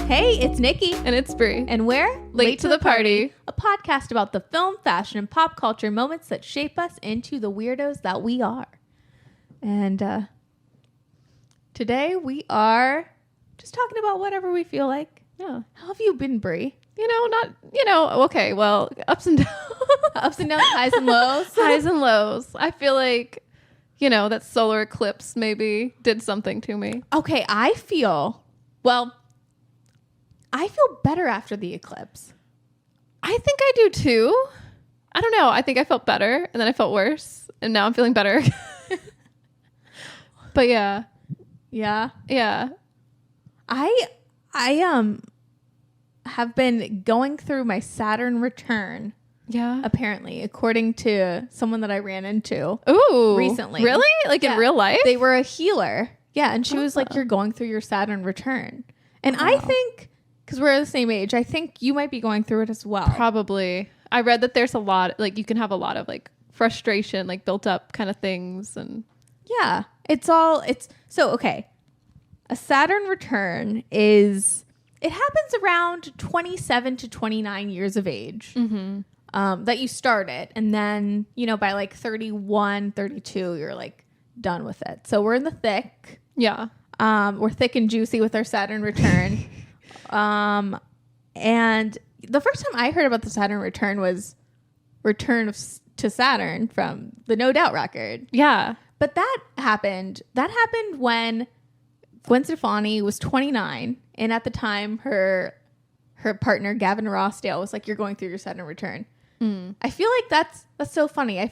Hey, it's Nikki. And it's Brie. And we're Late to the Party, a podcast about the film, fashion, and pop culture moments that shape us into the weirdos that we are. And today we are just talking about whatever we feel like. Yeah. How have you been, Brie? Okay, well, ups and downs. Ups and downs, highs and lows. Highs and lows. I feel like, that solar eclipse maybe did something to me. Okay, I feel better after the eclipse. I think I do too. I don't know. I think I felt better and then I felt worse and now I'm feeling better. But yeah. Yeah. Yeah. I have been going through my Saturn return. Yeah. Apparently, according to someone that I ran into. Ooh. Recently. Really? Like in real life? They were a healer. Yeah. And she was like, you're going through your Saturn return. And I think, because we're the same age, I think you might be going through it as well. Probably. I read that there's a lot, like you can have a lot of like frustration, like built up kind of things. And yeah. Okay. A Saturn return it happens around 27 to 29 years of age. Mm-hmm. That you start it. And then, by like 31, 32, you're like done with it. So we're in the thick. Yeah. We're thick and juicy with our Saturn return. And the first time I heard about the Saturn return was Return to Saturn from the No Doubt record. Yeah. But that happened when Gwen Stefani was 29. And at the time, her partner, Gavin Rossdale, was like, you're going through your Saturn return. Mm. I feel like that's so funny. I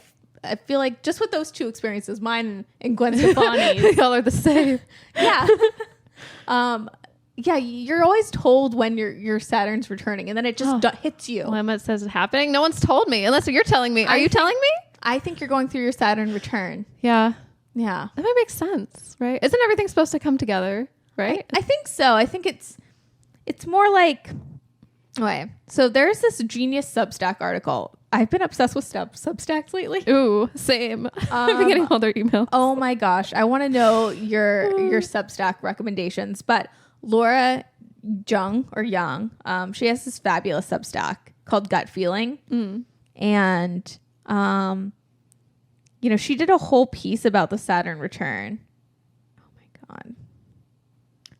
feel like just with those two experiences, mine and Gwen Stefani's. Y'all are the same. Yeah. Yeah, you're always told when your Saturn's returning, and then it just hits you. Well, it says it's happening. No one's told me, unless you're telling me. Are you telling me? I think you're going through your Saturn return. Yeah. Yeah. That might make sense, right? Isn't everything supposed to come together, right? I think so. I think it's more like... Okay, so there's this genius Substack article. I've been obsessed with Substacks lately. Ooh, same. I've been getting all their emails. Oh my gosh, I want to know your Substack recommendations. But Laura Young, she has this fabulous Substack called Gut Feeling, and she did a whole piece about the Saturn return. Oh my god,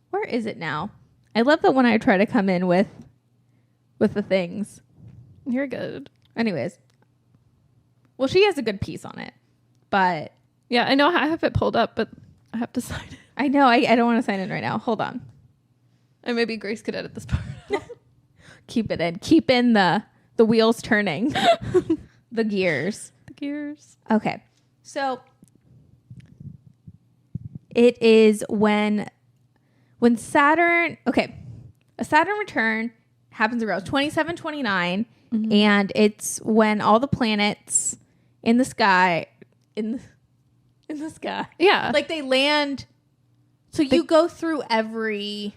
where is it now? I love that when I try to come in with the things. You're good. Anyways. Well, she has a good piece on it. But yeah, I know I have it pulled up, but I have to sign it. I know. I don't want to sign in right now. Hold on. And maybe Grace could edit this part. Keep it in. Keep in the wheels turning. The gears. The gears. Okay. So it is when Saturn... Okay. A Saturn return happens around 27, 29, and it's when all the planets in the sky, in the sky, like they land. So you go through every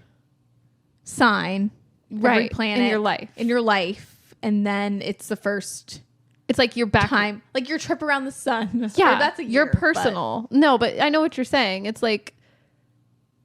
sign, every planet in your life, and then it's the first. It's like your back time, like your trip around the sun. Yeah, that's a year, you're personal. But. No, but I know what you're saying. It's like,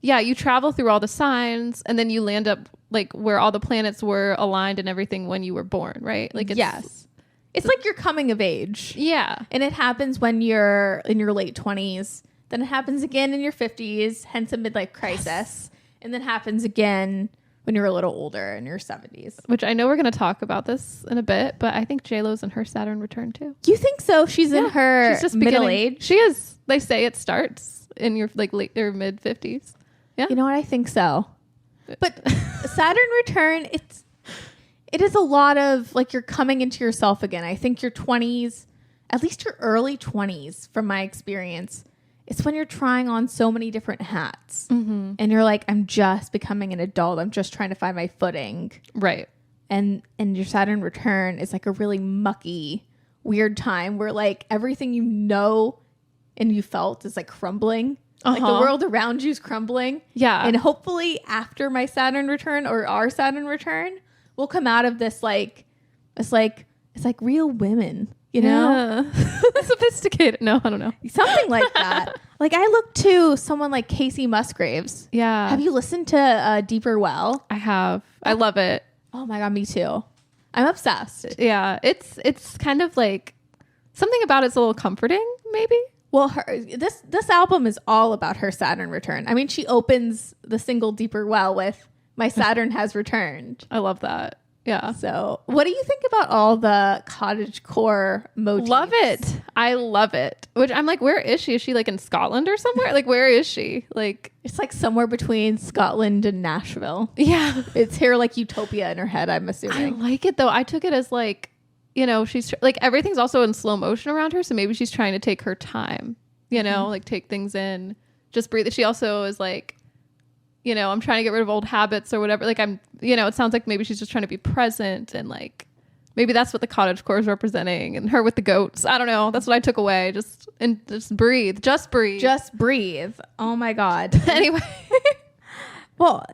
yeah, you travel through all the signs, and then you land up like where all the planets were aligned and everything when you were born, right? Like it's like you're coming of age. Yeah. And it happens when you're in your late 20s. Then it happens again in your 50s, hence a midlife crisis. Yes. And then happens again when you're a little older in your 70s. Which I know we're going to talk about this in a bit, but I think J-Lo's in her Saturn return too. You think so? She's in her middle age? She is. They say it starts in your like late or mid 50s. Yeah. You know what? I think so. But Saturn return, it is a lot of like you're coming into yourself again. I think your 20s, at least your early 20s from my experience, it's when you're trying on so many different hats. Mm-hmm. And you're like, I'm just becoming an adult. I'm just trying to find my footing. Right. And your Saturn return is like a really mucky, weird time where like everything and you felt is like crumbling. Like the world around you is crumbling. Yeah. And hopefully after my Saturn return or our Saturn return, we'll come out of this it's like real women. you know? Sophisticated. No, I don't know. Something like that. Like I look to someone like Casey Musgraves. Yeah. Have you listened to Deeper Well? I have. I love it. Oh my God, me too. I'm obsessed. Yeah. It's kind of like something about it's a little comforting, maybe. Well, this album is all about her Saturn return. I mean, she opens the single Deeper Well with "My Saturn has returned." I love that. Yeah. So, what do you think about all the cottagecore motifs? Love it. I love it. Which I'm like, where is she? Is she like in Scotland or somewhere? Like, where is she? Like, it's like somewhere between Scotland and Nashville. Yeah. It's here like utopia in her head, I'm I assuming. like it though. I took it as like, you know, she's like everything's also in slow motion around her. So maybe she's trying to take her time, you know, like take things in, just breathe. She also is like, you know, I'm trying to get rid of old habits or whatever. Like I'm, you know, it sounds like maybe she's just trying to be present and like, maybe that's what the cottagecore is representing and her with the goats. I don't know. That's what I took away. Just breathe. Just breathe. Just breathe. Oh my God. Anyway. Well,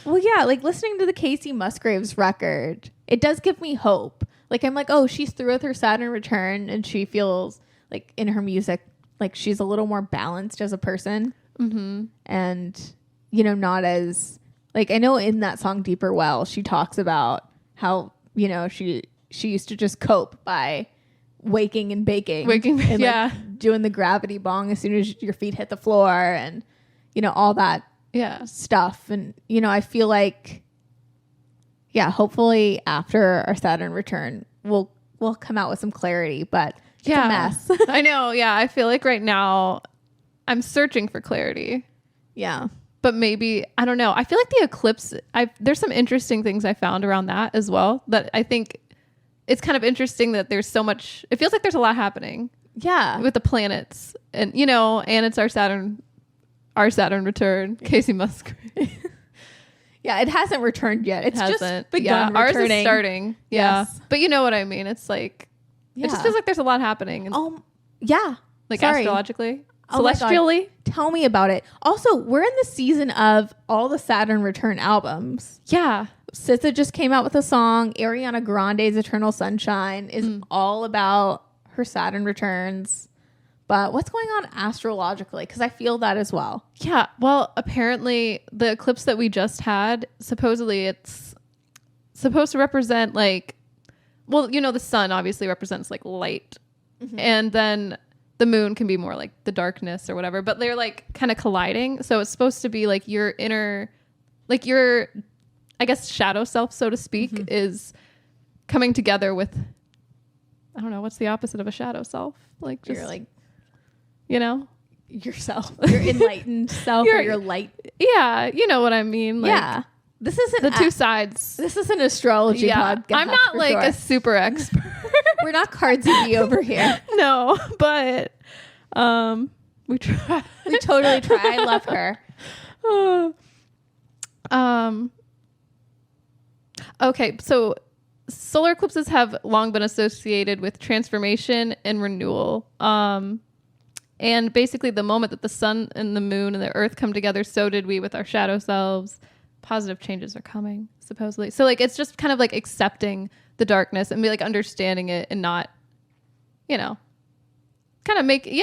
yeah, like listening to the Casey Musgraves record, it does give me hope. Like I'm like, oh, she's through with her Saturn return and she feels like in her music, like she's a little more balanced as a person. Mm-hmm. And, you know, not as like, I know in that song Deeper Well, she talks about how, you know, she used to just cope by waking and baking and yeah, like, doing the gravity bong as soon as your feet hit the floor and, you know, all that stuff. And, you know, I feel like, yeah, hopefully after our Saturn return, we'll come out with some clarity, but it's a mess. I know. Yeah. I feel like right now I'm searching for clarity. Yeah. But maybe, I don't know. I feel like the eclipse, there's some interesting things I found around that as well. That I think it's kind of interesting that there's so much, it feels like there's a lot happening. Yeah. With the planets and, you know, and it's our Saturn return, Casey Musgrave. Yeah. It hasn't returned yet. It's just begun ours returning. is starting. Yeah. Yes. But you know what I mean? It's like, it just feels like there's a lot happening. And, yeah. like Sorry. astrologically. Oh Celestially. Tell me about it. Also, we're in the season of all the Saturn return albums. Yeah. SZA just came out with a song. Ariana Grande's Eternal Sunshine is all about her Saturn returns. But what's going on astrologically? Because I feel that as well. Yeah. Well, apparently the eclipse that we just had, supposedly it's supposed to represent like, well, you know, the sun obviously represents like light. Mm-hmm. And then the moon can be more like the darkness or whatever, but they're like kind of colliding. So it's supposed to be like your inner, like your, I guess, shadow self, so to speak, is coming together with, I don't know, what's the opposite of a shadow self? Like just, you're like, you know, yourself, your enlightened self, or your light. Yeah. You know what I mean? Like, yeah. This isn't the two sides. This is an astrology podcast. I'm not like a super expert. We're not cardsy over here. No, but we try. We totally try. I love her. Okay, so solar eclipses have long been associated with transformation and renewal. And basically the moment that the sun and the moon and the earth come together, so did we with our shadow selves. Positive changes are coming, supposedly. So like it's just kind of like accepting the darkness and be like understanding it and not, you know, kind of making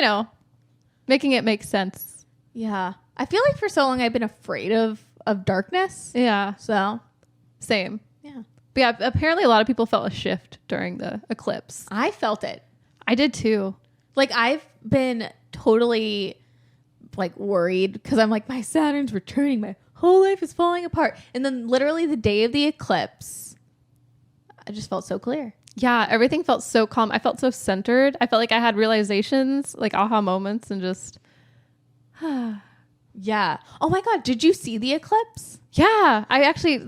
it make sense. Yeah. I feel like for so long I've been afraid of darkness. Yeah. So same. Yeah. But yeah, apparently a lot of people felt a shift during the eclipse. I felt it. I did too. Like I've been totally like worried because I'm like, my Saturn's returning, my whole life is falling apart. And then literally the day of the eclipse, I just felt so clear. Yeah, everything felt so calm. I felt so centered. I felt like I had realizations, like aha moments, and just yeah. Oh my God, did you see the eclipse? Yeah,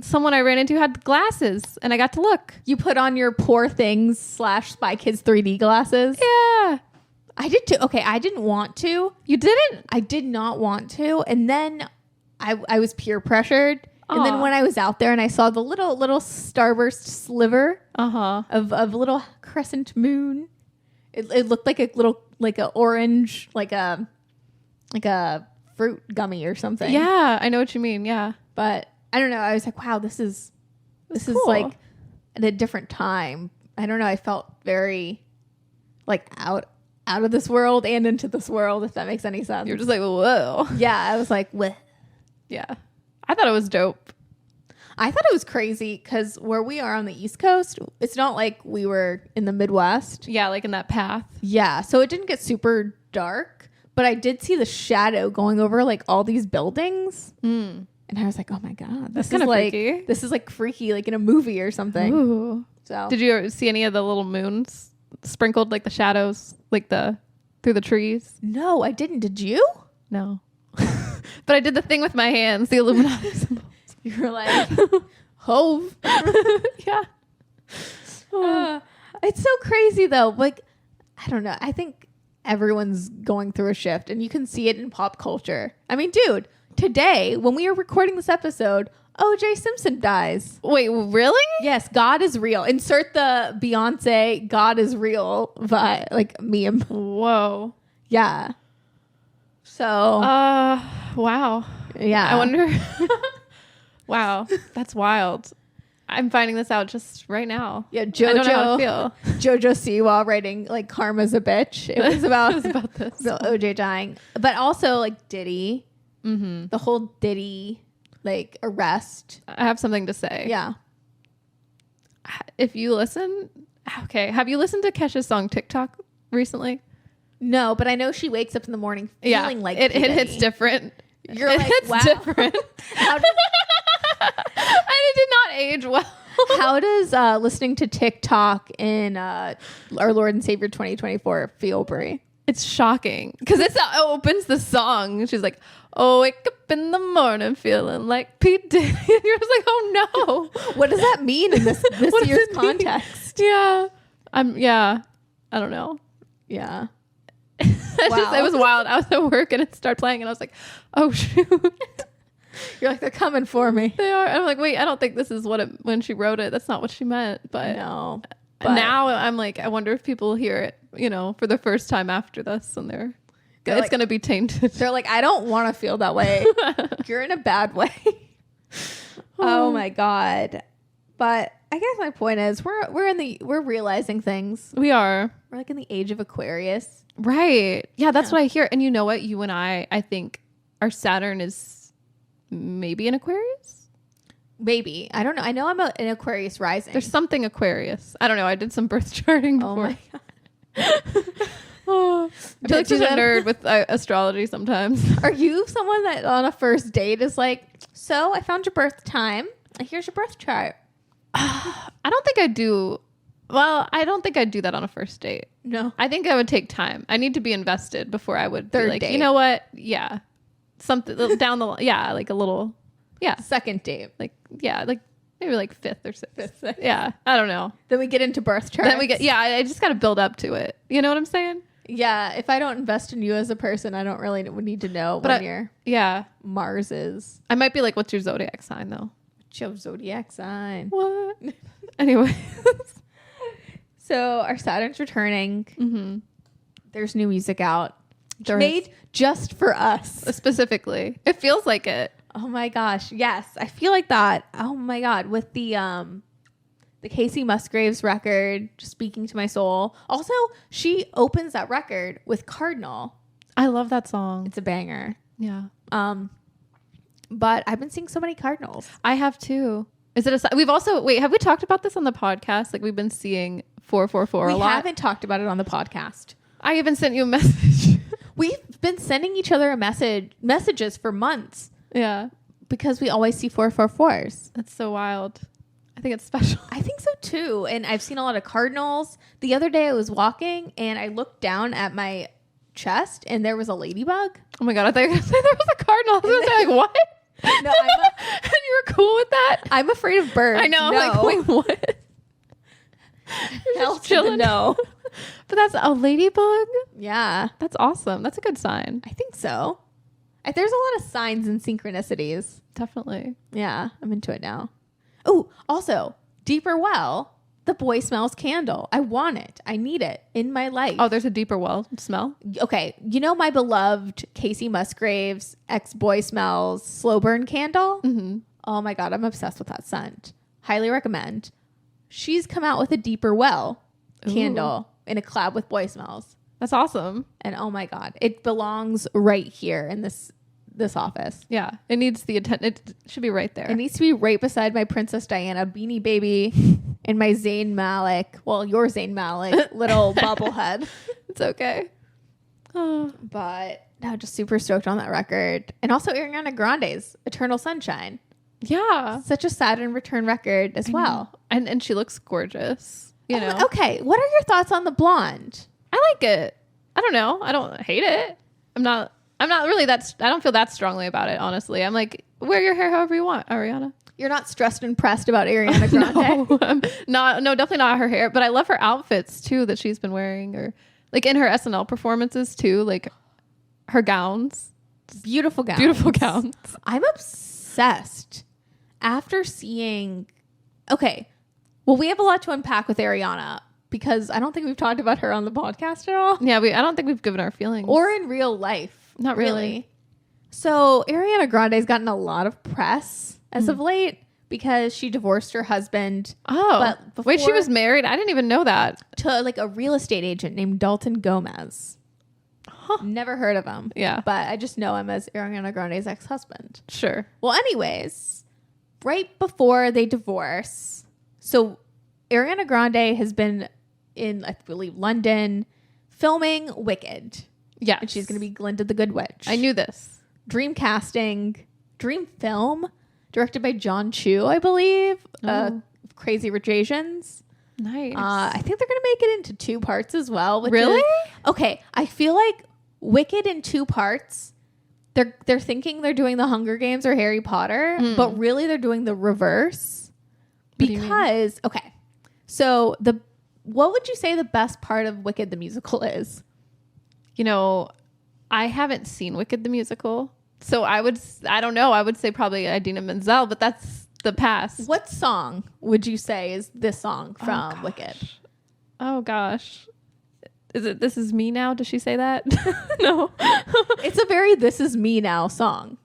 someone I ran into had glasses and I got to look. You put on your Poor Things / Spy Kids 3D glasses? Yeah. I did too. Okay, I didn't want to. You didn't? I did not want to. And then I was peer pressured. Aww. And then when I was out there and I saw the little starburst sliver of a little crescent moon, it looked like a orange, like a fruit gummy or something. Yeah, I know what you mean. Yeah. But I don't know. I was like, wow, this is cool. like at a different time. I don't know. I felt very like out of this world and into this world, if that makes any sense. You're just like, whoa. Yeah, I was like, what? Yeah. I thought it was dope. I thought it was crazy because where we are on the East Coast, it's not like we were in the Midwest. Yeah, like in that path. Yeah, so it didn't get super dark, but I did see the shadow going over like all these buildings. And I was like, oh my God, That's kind of like freaky. This is like freaky, like in a movie or something. Ooh. So Did you see any of the little moons sprinkled, like the shadows, like through the trees? No, I didn't. Did you? No. But I did the thing with my hands, the Illuminati symbol. You were like, hove. Yeah. It's so crazy though. Like, I don't know. I think everyone's going through a shift and you can see it in pop culture. I mean, dude, today when we are recording this episode, OJ Simpson dies. Wait, really? Yes, God is real. Insert the Beyonce God is real like meme. Whoa. Yeah. So wow. yeah. I wonder. Wow, that's wild. I'm finding this out just right now. Yeah, I don't know how to feel. Jojo Siwa writing like Karma's a bitch. It was about, It was about this. OJ dying. But also like Diddy. The whole Diddy like arrest. I have something to say. Yeah. If you listen, okay. Have you listened to Kesha's song TikTok recently? No, but I know she wakes up in the morning feeling like it P. Diddy. hits different. You're it like, hits wow. different. How And it did not age well. How does listening to TikTok in our Lord and Savior 2024 feel, Brie? It's shocking because it opens the song. She's like, "Oh, wake up in the morning feeling like Pete Diddy." And you're just like, "Oh no, What does that mean in this What does year's it mean? context? Yeah, I don't know. Yeah. It was wild. I was at work and it started playing and I was like, "Oh shoot." You're like, they're coming for me. They are. I'm like, wait, I don't think this is when she wrote it. That's not what she meant. But No. now I'm like, I wonder if people hear it, for the first time after this, and it's like- going to be tainted. They're like, I don't want to feel that way. You're in a bad way. Oh my God. But I guess my point is we're realizing things. We are. We're like in the age of Aquarius. Right. Yeah, that's what I hear. And you know what? You and I think our Saturn is maybe an Aquarius. Maybe. I don't know. I know I'm an Aquarius rising. There's something Aquarius. I don't know. I did some birth charting before. Oh my God. I feel like such a nerd with astrology sometimes. Are you someone that on a first date is like, so I found your birth time. Here's your birth chart. I don't think I do. Well, I don't think I'd do that on a first date. No. I think I would take time. I need to be invested before I would Third be like, date. you know what? Yeah. Something down the line. Yeah. Like a little. Yeah. Second date. Like, yeah. Like maybe like fifth or sixth. Fifth, sixth. Yeah. I don't know. Then we get into birth charts. Then we get, yeah. I just got to build up to it. You know what I'm saying? Yeah. If I don't invest in you as a person, I don't really need to know when your Yeah. Mars is. I might be like, what's your zodiac sign though? What's your zodiac sign? What? Anyway. So our Saturn's returning. Mm-hmm. There's new music out. There made just for us. Specifically. It feels like it. Oh my gosh. Yes. I feel like that. Oh my God. With the Casey Musgraves record, Just Speaking to My Soul. Also, she opens that record with Cardinal. I love that song. It's a banger. Yeah. But I've been seeing so many Cardinals. I have too. Is it have we talked about this on the podcast? Like we've been seeing 444 a lot. We haven't talked about it on the podcast. I even sent you a message. We've been sending each other messages for months. Yeah. Because we always see 444s. That's so wild. I think it's special. I think so too. And I've seen a lot of Cardinals. The other day I was walking and I looked down at my chest and there was a ladybug. Oh my God. I thought you were going to say there was a cardinal. I was going to say like, what? No, and you were cool with that? I'm afraid of birds. I know. I'm like, wait, what? Hell chilling. No. But that's a ladybug? Yeah. That's awesome. That's a good sign. I think so. There's a lot of signs and synchronicities. Definitely. Yeah. I'm into it now. Oh, also, Deeper Well, the boy smells candle. I want it. I need it in my life. Oh, there's a deeper well smell? Okay. You know my beloved Casey Musgraves ex-boy smells slow burn candle? Mm-hmm. Oh my God. I'm obsessed with that scent. Highly recommend. She's come out with a Deeper Well candle. in a collab with Boy Smells. That's awesome. And oh my God, it belongs right here in this office. Yeah. It needs the attention. It should be right there. It needs to be right beside my Princess Diana Beanie Baby and my Zayn Malik. Well, your Zayn Malik little bobblehead. It's okay. Oh. But no, just super stoked on that record. And also Ariana Grande's Eternal Sunshine. Yeah. Such a Saturn return record as well. And she looks gorgeous. You know. Okay. What are your thoughts on the blonde? I like it. I don't know. I don't hate it. I'm not really that. I don't feel that strongly about it, honestly. I'm like, wear your hair however you want, Ariana. You're not stressed and pressed about Ariana Grande? No, definitely not her hair. But I love her outfits too that she's been wearing, or like in her SNL performances too, like her gowns. Beautiful gowns. Beautiful gowns. I'm obsessed after seeing. Okay, well, we have a lot to unpack with Ariana, because I don't think we've talked about her on the podcast at all. Yeah, I don't think we've given our feelings. Or in real life. Not really. So Ariana Grande's gotten a lot of press as of late because she divorced her husband. Oh, but wait, she was married? I didn't even know that. To like a real estate agent named Dalton Gomez. Huh. Never heard of him. Yeah. But I just know him as Ariana Grande's ex-husband. Sure. Well, anyways, right before they divorce, so Ariana Grande has been in, I believe, London filming Wicked. Yeah. And she's going to be Glinda the Good Witch. I knew this. Dream casting, dream film, directed by John Chu, I believe. Crazy Rich Asians. Nice. I think they're going to make it into 2 parts as well. Really? Okay. I feel like Wicked in 2 parts. They're thinking they're doing the Hunger Games or Harry Potter, but really they're doing the reverse. Because, okay. So what would you say the best part of Wicked the musical is? You know, I haven't seen Wicked the musical, so I don't know. I would say probably Idina Menzel, but that's the past. What song would you say is this song from Wicked? Oh gosh. Is it This Is Me Now? Does she say that? No. It's a very This Is Me Now song.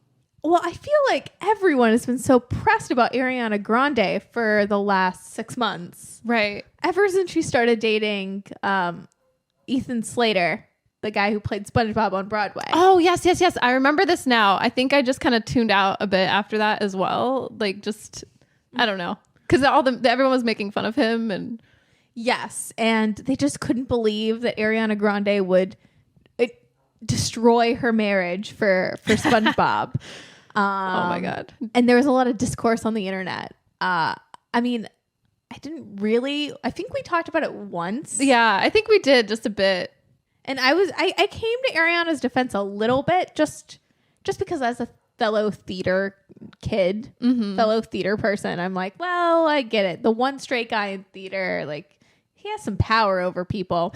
Well, I feel like everyone has been so pressed about Ariana Grande for the last 6 months. Right. Ever since she started dating Ethan Slater, the guy who played SpongeBob on Broadway. Oh, yes. I remember this now. I think I just kind of tuned out a bit after that as well. Like, just, I don't know. Because everyone was making fun of him. And yes. And they just couldn't believe that Ariana Grande would destroy her marriage for SpongeBob. Oh my God. And there was a lot of discourse on the internet. I mean, I think we talked about it once. Yeah, I think we did just a bit. And I came to Ariana's defense a little bit just because as a fellow theater kid, fellow theater person, I'm like, well, I get it. The one straight guy in theater, like, he has some power over people.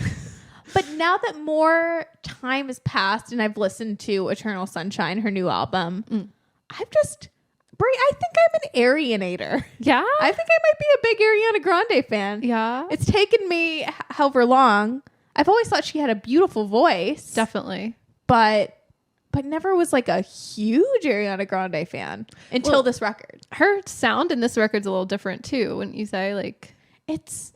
But now that more time has passed and I've listened to Eternal Sunshine, her new album, I think I'm an Arianator. Yeah? I think I might be a big Ariana Grande fan. Yeah? It's taken me however long. I've always thought she had a beautiful voice. Definitely. But never was like a huge Ariana Grande fan until this record. Her sound in this record's a little different too, wouldn't you say? Like, it's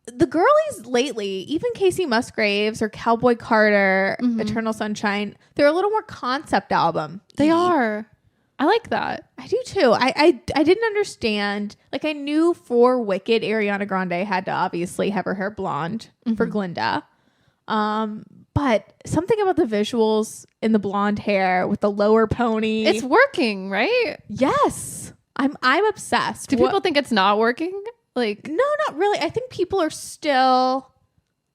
the girlies lately, even Casey Musgraves or Cowboy Carter, Eternal Sunshine, they're a little more concept album. They are. I like that. I do too. I didn't understand. Like, I knew for Wicked, Ariana Grande had to obviously have her hair blonde for Glinda. But something about the visuals in the blonde hair with the lower pony. It's working, right? Yes. I'm obsessed. Do people think it's not working? Like, no, not really. I think people are still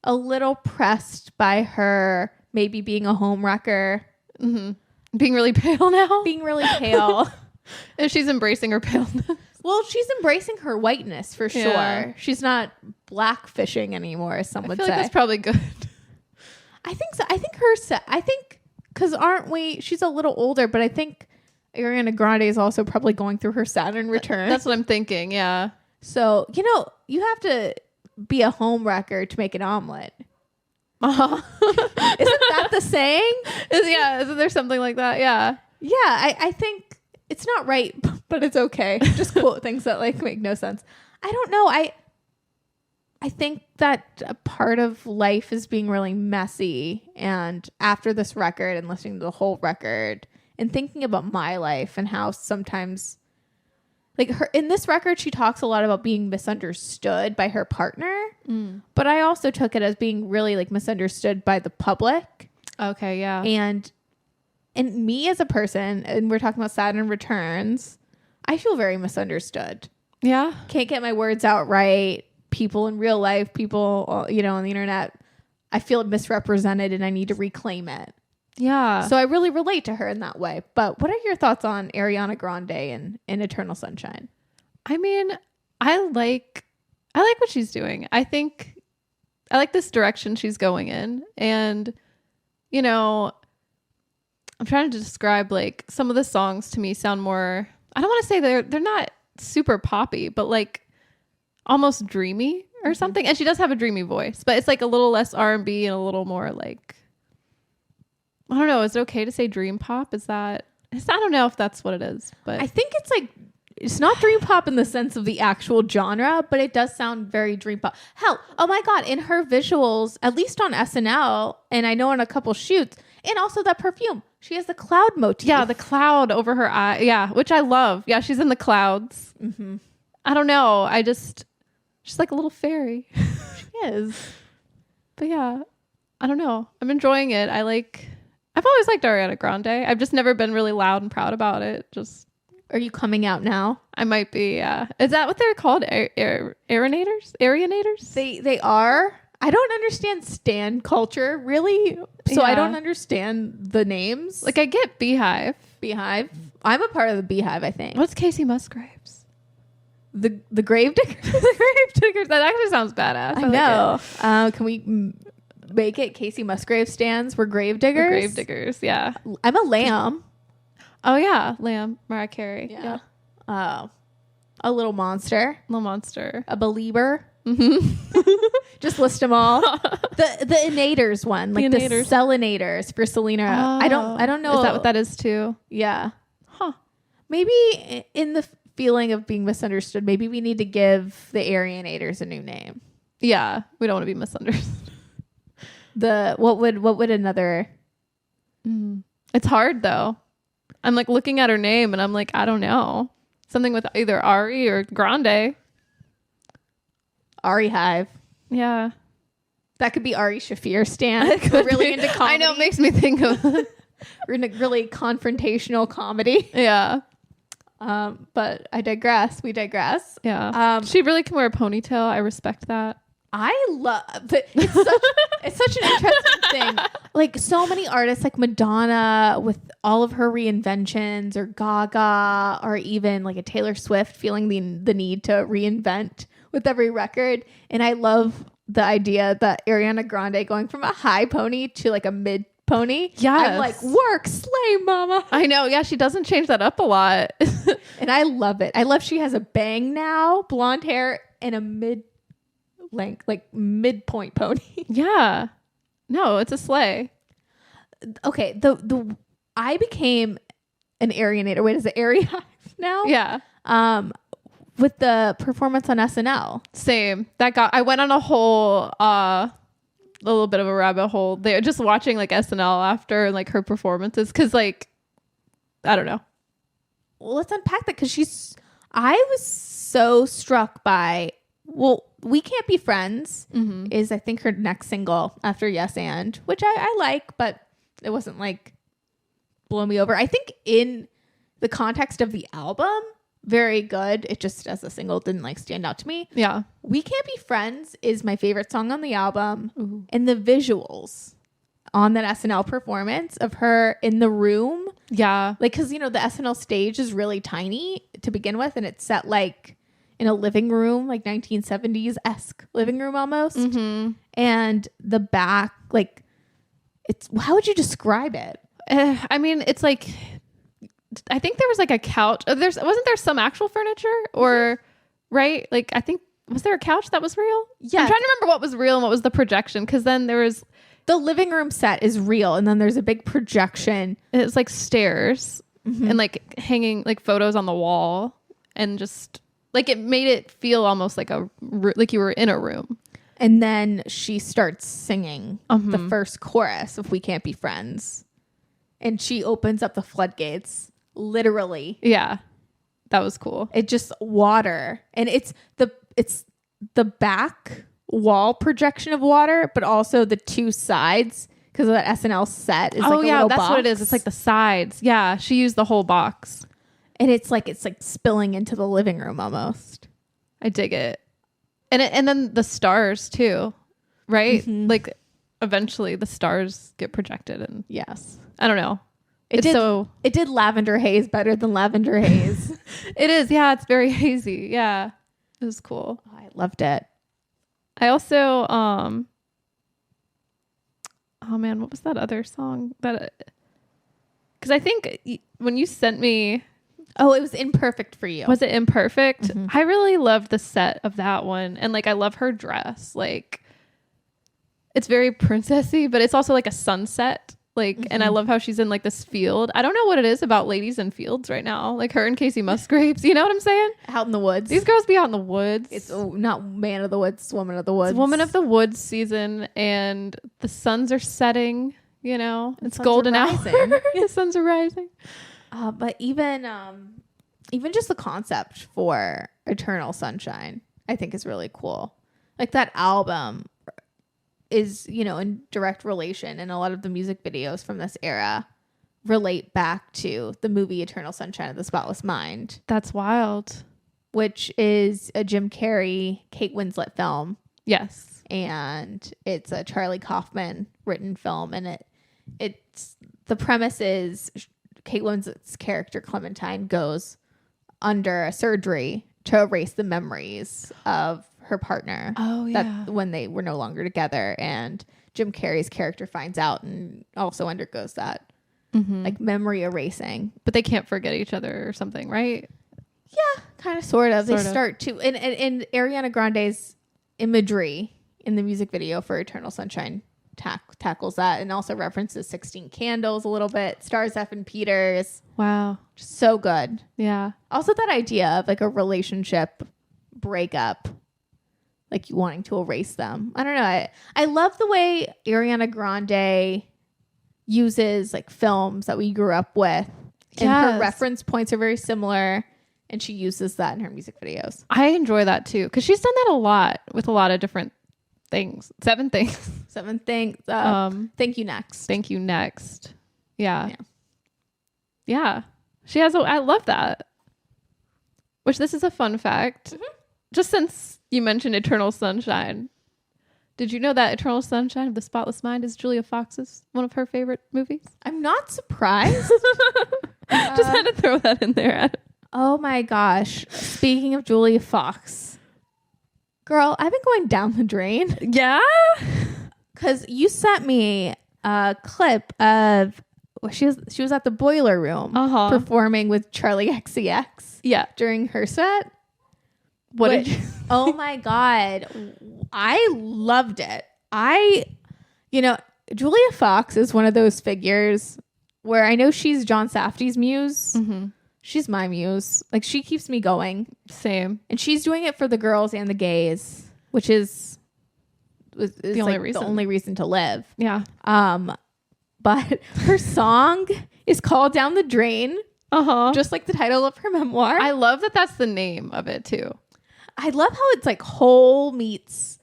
a little pressed by her maybe being a homewrecker. Being really pale now? Being really pale. And she's embracing her paleness. Well, she's embracing her whiteness for sure. Yeah. She's not blackfishing anymore, as some would say. Like that's probably good. I think so. I think because aren't we? She's a little older, but I think Ariana Grande is also probably going through her Saturn return. That's what I'm thinking. Yeah. So, you have to be a homewrecker to make an omelet. Uh-huh. Isn't that the saying? Isn't there something like that? Yeah. Yeah, I think it's not right, but it's okay. Just quote things that like make no sense. I don't know. I I think that a part of life is being really messy. And after this record and listening to the whole record and thinking about my life and how sometimes, like, her in this record, she talks a lot about being misunderstood by her partner. But I also took it as being really like misunderstood by the public. Okay, yeah. And me as a person, and we're talking about Saturn returns, I feel very misunderstood. Yeah. Can't get my words out right. People in real life, people, you know, on the internet, I feel misrepresented and I need to reclaim it. Yeah. So I really relate to her in that way. But what are your thoughts on Ariana Grande and Eternal Sunshine? I mean, I like what she's doing. I think I like this direction she's going in. And, you know, I'm trying to describe, like, some of the songs to me sound more, I don't want to say they're not super poppy, but like almost dreamy or something. And she does have a dreamy voice, but it's like a little less R&B and a little more like, I don't know. Is it okay to say dream pop? I don't know if that's what it is, but I think it's like, it's not dream pop in the sense of the actual genre, but it does sound very dream pop. Hell, oh my God, in her visuals, at least on SNL, and I know in a couple shoots, and also that perfume, she has the cloud motif. yeah, the cloud over her eye. Yeah, which I love. Yeah, she's in the clouds. Mm-hmm. I don't know. She's like a little fairy. She is. But yeah, I don't know. I'm enjoying it. I've always liked Ariana Grande. I've just never been really loud and proud about it. Are you coming out now? I might be, yeah. Is that what they're called? Aeronators? They are. I don't understand stan culture, really. So I don't understand the names. Like, I get Beehive. Beehive. I'm a part of the Beehive, I think. What's Casey Musgraves? The Grave Diggers? The Grave Diggers. That actually sounds badass. I know. Like can we make it Casey Musgrave stands? We're Grave Diggers? The Grave Diggers, yeah. I'm a lamb. Oh, yeah. Lamb. Mariah Carey. Yeah. A little monster. Little monster. A believer. Just list them all. The innators one, like the selenators for Selena. I don't know. Is that what that is too? Yeah. Huh. Maybe in the feeling of being misunderstood, maybe we need to give the Arianators a new name. Yeah, we don't want to be misunderstood. What would another? It's hard though. I'm like looking at her name and I'm like, I don't know. Something with either Ari or Grande. Ari Hive. Yeah. That could be Ari Shafir Stan. We're really into comedy. I know, it makes me think of we're in a really confrontational comedy. Yeah. But I digress. We digress. Yeah. She really can wear a ponytail. I respect that. I love it. It's such an interesting thing. Like so many artists like Madonna with all of her reinventions, or Gaga, or even like a Taylor Swift feeling the need to reinvent with every record. And I love the idea that Ariana Grande going from a high pony to like a mid pony. Yeah, I'm like, work, slay, mama. I know. Yeah, she doesn't change that up a lot. And I love it. I love she has a bang now, blonde hair, and a mid-length, like midpoint pony. Yeah. No, it's a slay. Okay, I became an Arianator. Wait, is it Ari Hive now? Yeah. With the performance on SNL. Same. I went on a little bit of a rabbit hole there, just watching like SNL after like her performances, because like I don't know. Well, let's unpack that, because I was so struck by, well, We Can't Be Friends is I think her next single after Yes and, which I like, but it wasn't like blow me over. I think in the context of the album, very good. It just as a single didn't like stand out to me. Yeah. We Can't Be Friends is my favorite song on the album. Ooh. And the visuals on that SNL performance of her in the room. Yeah. Like, because, you know, the SNL stage is really tiny to begin with, and it's set like in a living room, like 1970s-esque living room almost. Mm-hmm. And the back, like, how would you describe it? I mean, it's like, I think there was like a couch. Wasn't there some actual furniture or right? Like, I think, was there a couch that was real? Yeah. I'm trying to remember what was real and what was the projection. Cause then there was the living room set is real. And then there's a big projection. And it's like stairs and like hanging like photos on the wall, and just like, it made it feel almost like like you were in a room. And then she starts singing the first chorus of We Can't Be Friends. And she opens up the floodgates, literally. Yeah. That was cool. It just water. And it's the back wall projection of water, but also the two sides, because that SNL set is like a little that's box. what it is. It's like the sides. Yeah. She used the whole box. And it's like spilling into the living room almost. I dig it. And then the stars too, right? Mm-hmm. Like eventually the stars get projected, and Yes. I don't know. It did Lavender Haze better than Lavender Haze. It is. Yeah. It's very hazy. Yeah. It was cool. Oh, I loved it. I also, oh man, what was that other song that, cause I think when you sent me, Oh, it was Imperfect for You. was it Imperfect? Mm-hmm. I really loved the set of that one. And like, I love her dress. Like it's very princessy, but it's also like a sunset. Like, and I love how she's in like this field. I don't know what it is about ladies in fields right now. Like her and Casey Musgraves. You know what I'm saying? Out in the woods. These girls be out in the woods. It's not Man of the Woods, it's Woman of the Woods. It's Woman of the Woods season, and the suns are setting. You know, it's suns golden are hour. rising. The suns are rising. But even just the concept for Eternal Sunshine, I think is really cool. Like that album is, in direct relation, and a lot of the music videos from this era relate back to the movie Eternal Sunshine of the Spotless Mind. That's wild. Which is a Jim Carrey, Kate Winslet film. Yes. And it's a Charlie Kaufman written film. And it's the premise is Kate Winslet's character Clementine goes under a surgery to erase the memories of her partner. Oh, yeah. That when they were no longer together. And Jim Carrey's character finds out and also undergoes that like memory erasing. But they can't forget each other or something, right? Yeah, kind of, sort of. They start to, and Ariana Grande's imagery in the music video for Eternal Sunshine tackles that, and also references 16 Candles a little bit. Stars F and Peters. Wow. Just so good. Yeah. Also that idea of like a relationship breakup, like you wanting to erase them. I don't know. I love the way Ariana Grande uses like films that we grew up with. And her reference points are very similar. And she uses that in her music videos. I enjoy that too, because she's done that a lot with a lot of different things. 7 things. 7 things. Thank You Next. Thank You Next. Yeah. Yeah. She has I love that. Which, this is a fun fact. Mm-hmm. Just since you mentioned Eternal Sunshine, did you know that Eternal Sunshine of the Spotless Mind is Julia Fox's one of her favorite movies? I'm not surprised. Just had to throw that in there. Oh my gosh. Speaking of Julia Fox, girl, I've been going down the drain. Yeah? Because you sent me a clip of she was at the Boiler Room performing with Charlie XCX. Yeah. During her set. What did you? Oh my God. I loved it. Julia Fox is one of those figures where I know she's John Safdie's muse. Mm-hmm. She's my muse. Like, she keeps me going. Same. And she's doing it for the girls and the gays, which is the only reason to live. Yeah. But her song is called Down the Drain. Just like the title of her memoir. I love that that's the name of it too. I love how it's like Hole meets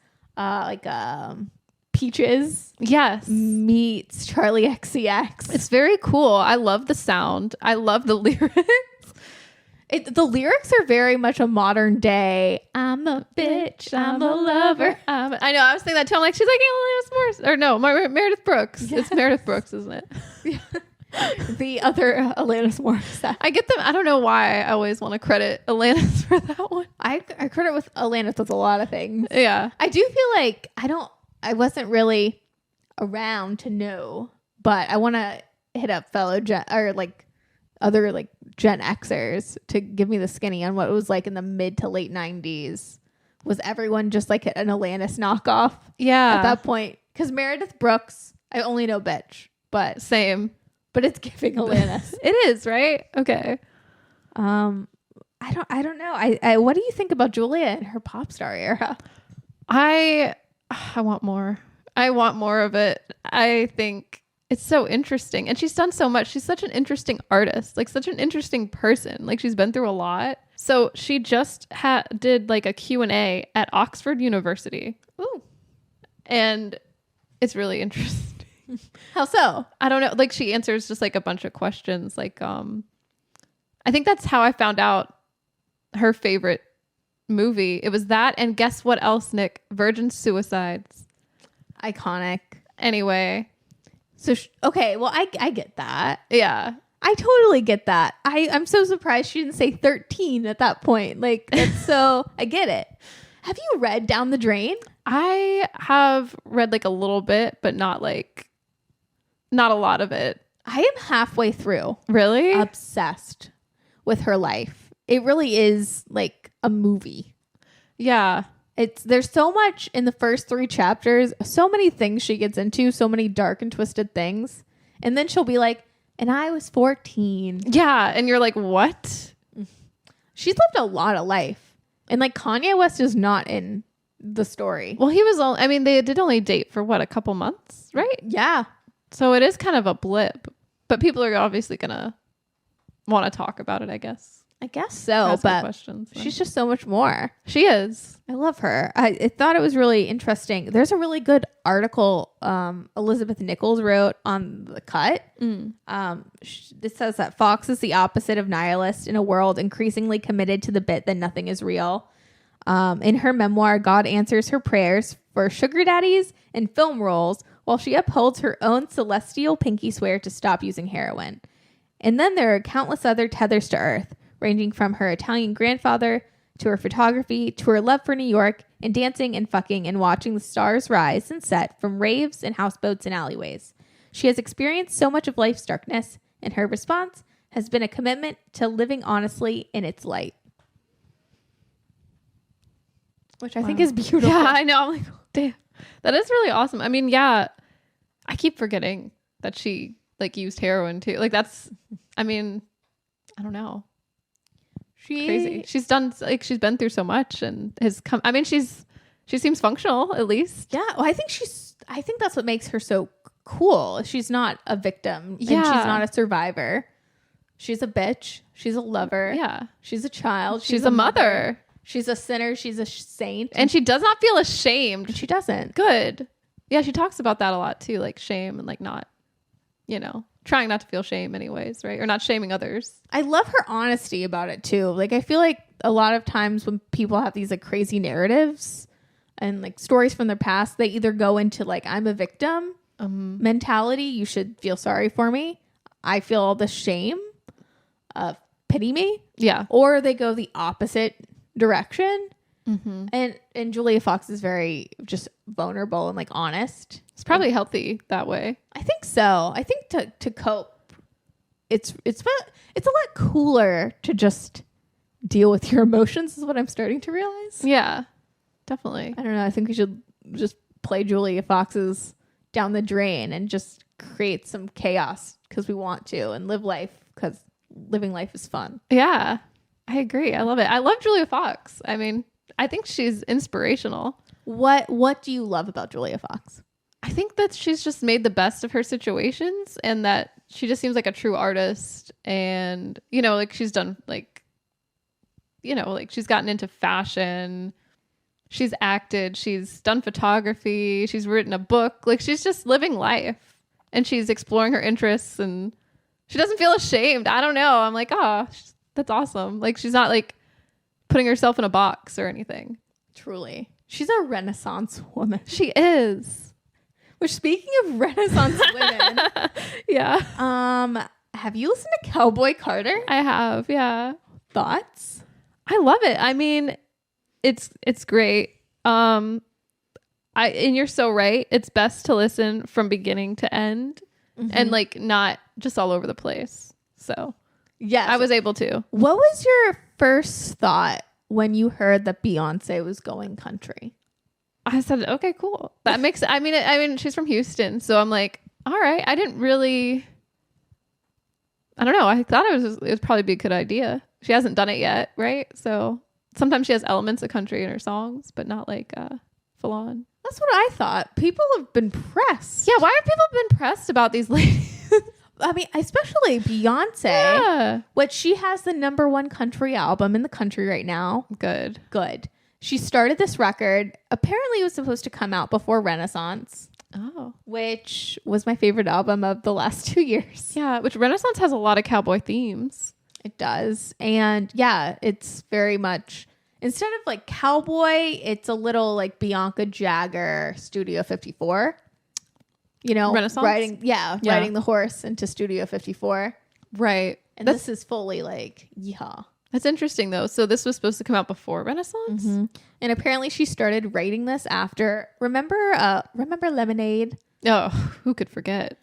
Peaches. Yes. Meets Charlie XCX. It's very cool. I love the sound. I love the lyrics. The lyrics are very much a modern day. I'm a bitch. I'm a lover. I know. I was thinking that too. I'm like, she's like Alanis Morris. Or no, Meredith Brooks. Yes. It's Meredith Brooks, isn't it? Yeah. The other Alanis Morris. I get them. I don't know why I always want to credit Alanis for that one. I credit with Alanis with a lot of things. Yeah. I do feel like I wasn't really around to know, but I want to hit up fellow other Gen Xers to give me the skinny on what it was like in the mid to late 90s. Was everyone just like an Alanis knockoff? Yeah. At that point. Because Meredith Brooks, I only know bitch, but same. But it's giving Alanis. It is, right? Okay. I don't know. I what do you think about Julia and her pop star era? I I want more. I want more of it. I think it's so interesting. And she's done so much. She's such an interesting artist, like such an interesting person. Like she's been through a lot. So she just did like a Q&A at Oxford University. Ooh. And it's really interesting. How so? I don't know. Like she answers just like a bunch of questions. Like, I think that's how I found out her favorite movie. It was that. And guess what else, Nick? Virgin Suicides. Iconic. Anyway. So, okay. Well, I get that. Yeah. I totally get that. I'm so surprised she didn't say 13 at that point. Like, that's so, I get it. Have you read Down the Drain? I have read like a little bit, but not a lot of it. I am halfway through. Really? Obsessed with her life. It really is like a movie. Yeah. There's so much in the first 3 chapters, so many things she gets into, so many dark and twisted things. And then she'll be like, and I was 14. Yeah. And you're like, what? She's lived a lot of life. And like Kanye West is not in the story. Well, he was they did only date for what, a couple months, right? Yeah. So it is kind of a blip, but people are obviously going to want to talk about it, I guess. I guess so, Ask but questions, so. She's just so much more. She is. I love her. I thought it was really interesting. There's a really good article Elizabeth Nichols wrote on The Cut. It says that Fox is the opposite of nihilist in a world increasingly committed to the bit that nothing is real. In her memoir, God answers her prayers for sugar daddies and film roles while she upholds her own celestial pinky swear to stop using heroin. And then there are countless other tethers to earth, ranging from her Italian grandfather to her photography to her love for New York and dancing and fucking and watching the stars rise and set from raves and houseboats and alleyways. She has experienced so much of life's darkness, and her response has been a commitment to living honestly in its light. Which I think is beautiful. Yeah, I know. I'm like, oh, damn. That is really awesome. I mean, yeah, I keep forgetting that she like used heroin too. Like that's, I mean, I don't know. Crazy. She's done, like, she's been through so much and has come. I mean, she seems functional at least. Yeah. Well, I think that's what makes her so cool. She's not a victim. Yeah. And she's not a survivor. She's a bitch. She's a lover. Yeah. She's a child. She's a mother. She's a sinner. She's a saint. And she does not feel ashamed. She doesn't. Good. Yeah. She talks about that a lot too. Like shame and like not, trying not to feel shame anyways, right? Or not shaming others. I love her honesty about it too. Like I feel like a lot of times when people have these like crazy narratives and like stories from their past, they either go into like, I'm a victim mentality. You should feel sorry for me. I feel all the shame. Pity me. Yeah. Or they go the opposite direction. Mm-hmm. And Julia Fox is very just vulnerable and like honest. It's probably healthy that way. I think so. I think to cope, it's a lot cooler to just deal with your emotions is what I'm starting to realize. Yeah, definitely. I don't know. I think we should just play Julia Fox's Down the Drain and just create some chaos because we want to and live life because living life is fun. Yeah, I agree. I love it. I love Julia Fox. I mean, I think she's inspirational. What do you love about Julia Fox? I think that she's just made the best of her situations and that she just seems like a true artist. And, like she's done like, like she's gotten into fashion. She's acted. She's done photography. She's written a book. Like she's just living life and she's exploring her interests and she doesn't feel ashamed. I don't know. I'm like, oh, that's awesome. Like she's not like putting herself in a box or anything. Truly. She's a Renaissance woman. She is. Which, speaking of Renaissance women, yeah. Have you listened to Cowboy Carter? I have, yeah. Thoughts? I love it. I mean, it's great. And you're so right. It's best to listen from beginning to end and like not just all over the place. So yes, I was able to. What was your first thought when you heard that Beyonce was going country? I said, okay, cool. That makes, I mean, she's from Houston. So I'm like, all right. I don't know. I thought it would probably be a good idea. She hasn't done it yet. Right. So sometimes she has elements of country in her songs, but not like full on. That's what I thought. People have been pressed. Yeah, why have people been pressed about these ladies? I mean, especially Beyonce. Yeah. Which she has the #1 country album in the country right now. Good. She started this record. Apparently it was supposed to come out before Renaissance. Oh. Which was my favorite album of the last 2 years. Yeah, which Renaissance has a lot of cowboy themes. It does. And yeah, it's very much, instead of like cowboy, it's a little like Bianca Jagger Studio 54. You know, Renaissance? riding the horse into Studio 54. Right. And this is fully like, yeehaw. That's interesting though. So this was supposed to come out before Renaissance? Mm-hmm. And apparently she started writing this after, remember Lemonade? Oh, who could forget?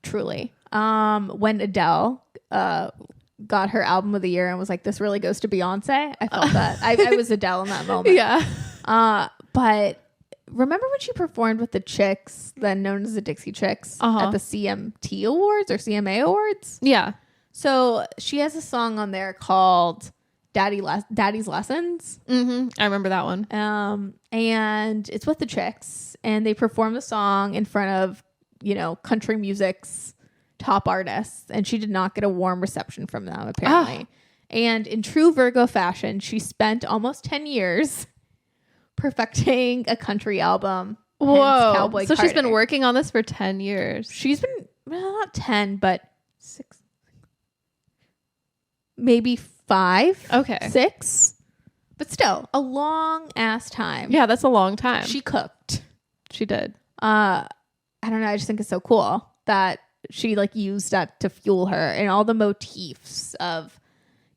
Truly. When Adele got her album of the year and was like, this really goes to Beyonce. I felt that. I was Adele in that moment. Yeah. But remember when she performed with the Chicks, then known as the Dixie Chicks, at the CMT Awards or CMA Awards? Yeah. So she has a song on there called Daddy's Lessons. Mm-hmm. I remember that one. And it's with the Chicks, and they perform the song in front of, you know, country music's top artists, and she did not get a warm reception from them, apparently. And in true Virgo fashion, she spent almost 10 years perfecting a country album. Whoa. Cowboy so Carter. She's been working on this for 10 years. She's been, well, not 10, but 6. Maybe 5. Okay. 6. But still, a long ass time. Yeah, that's a long time. She cooked. She did. I don't know. I just think it's so cool that she like used that to fuel her, and all the motifs of,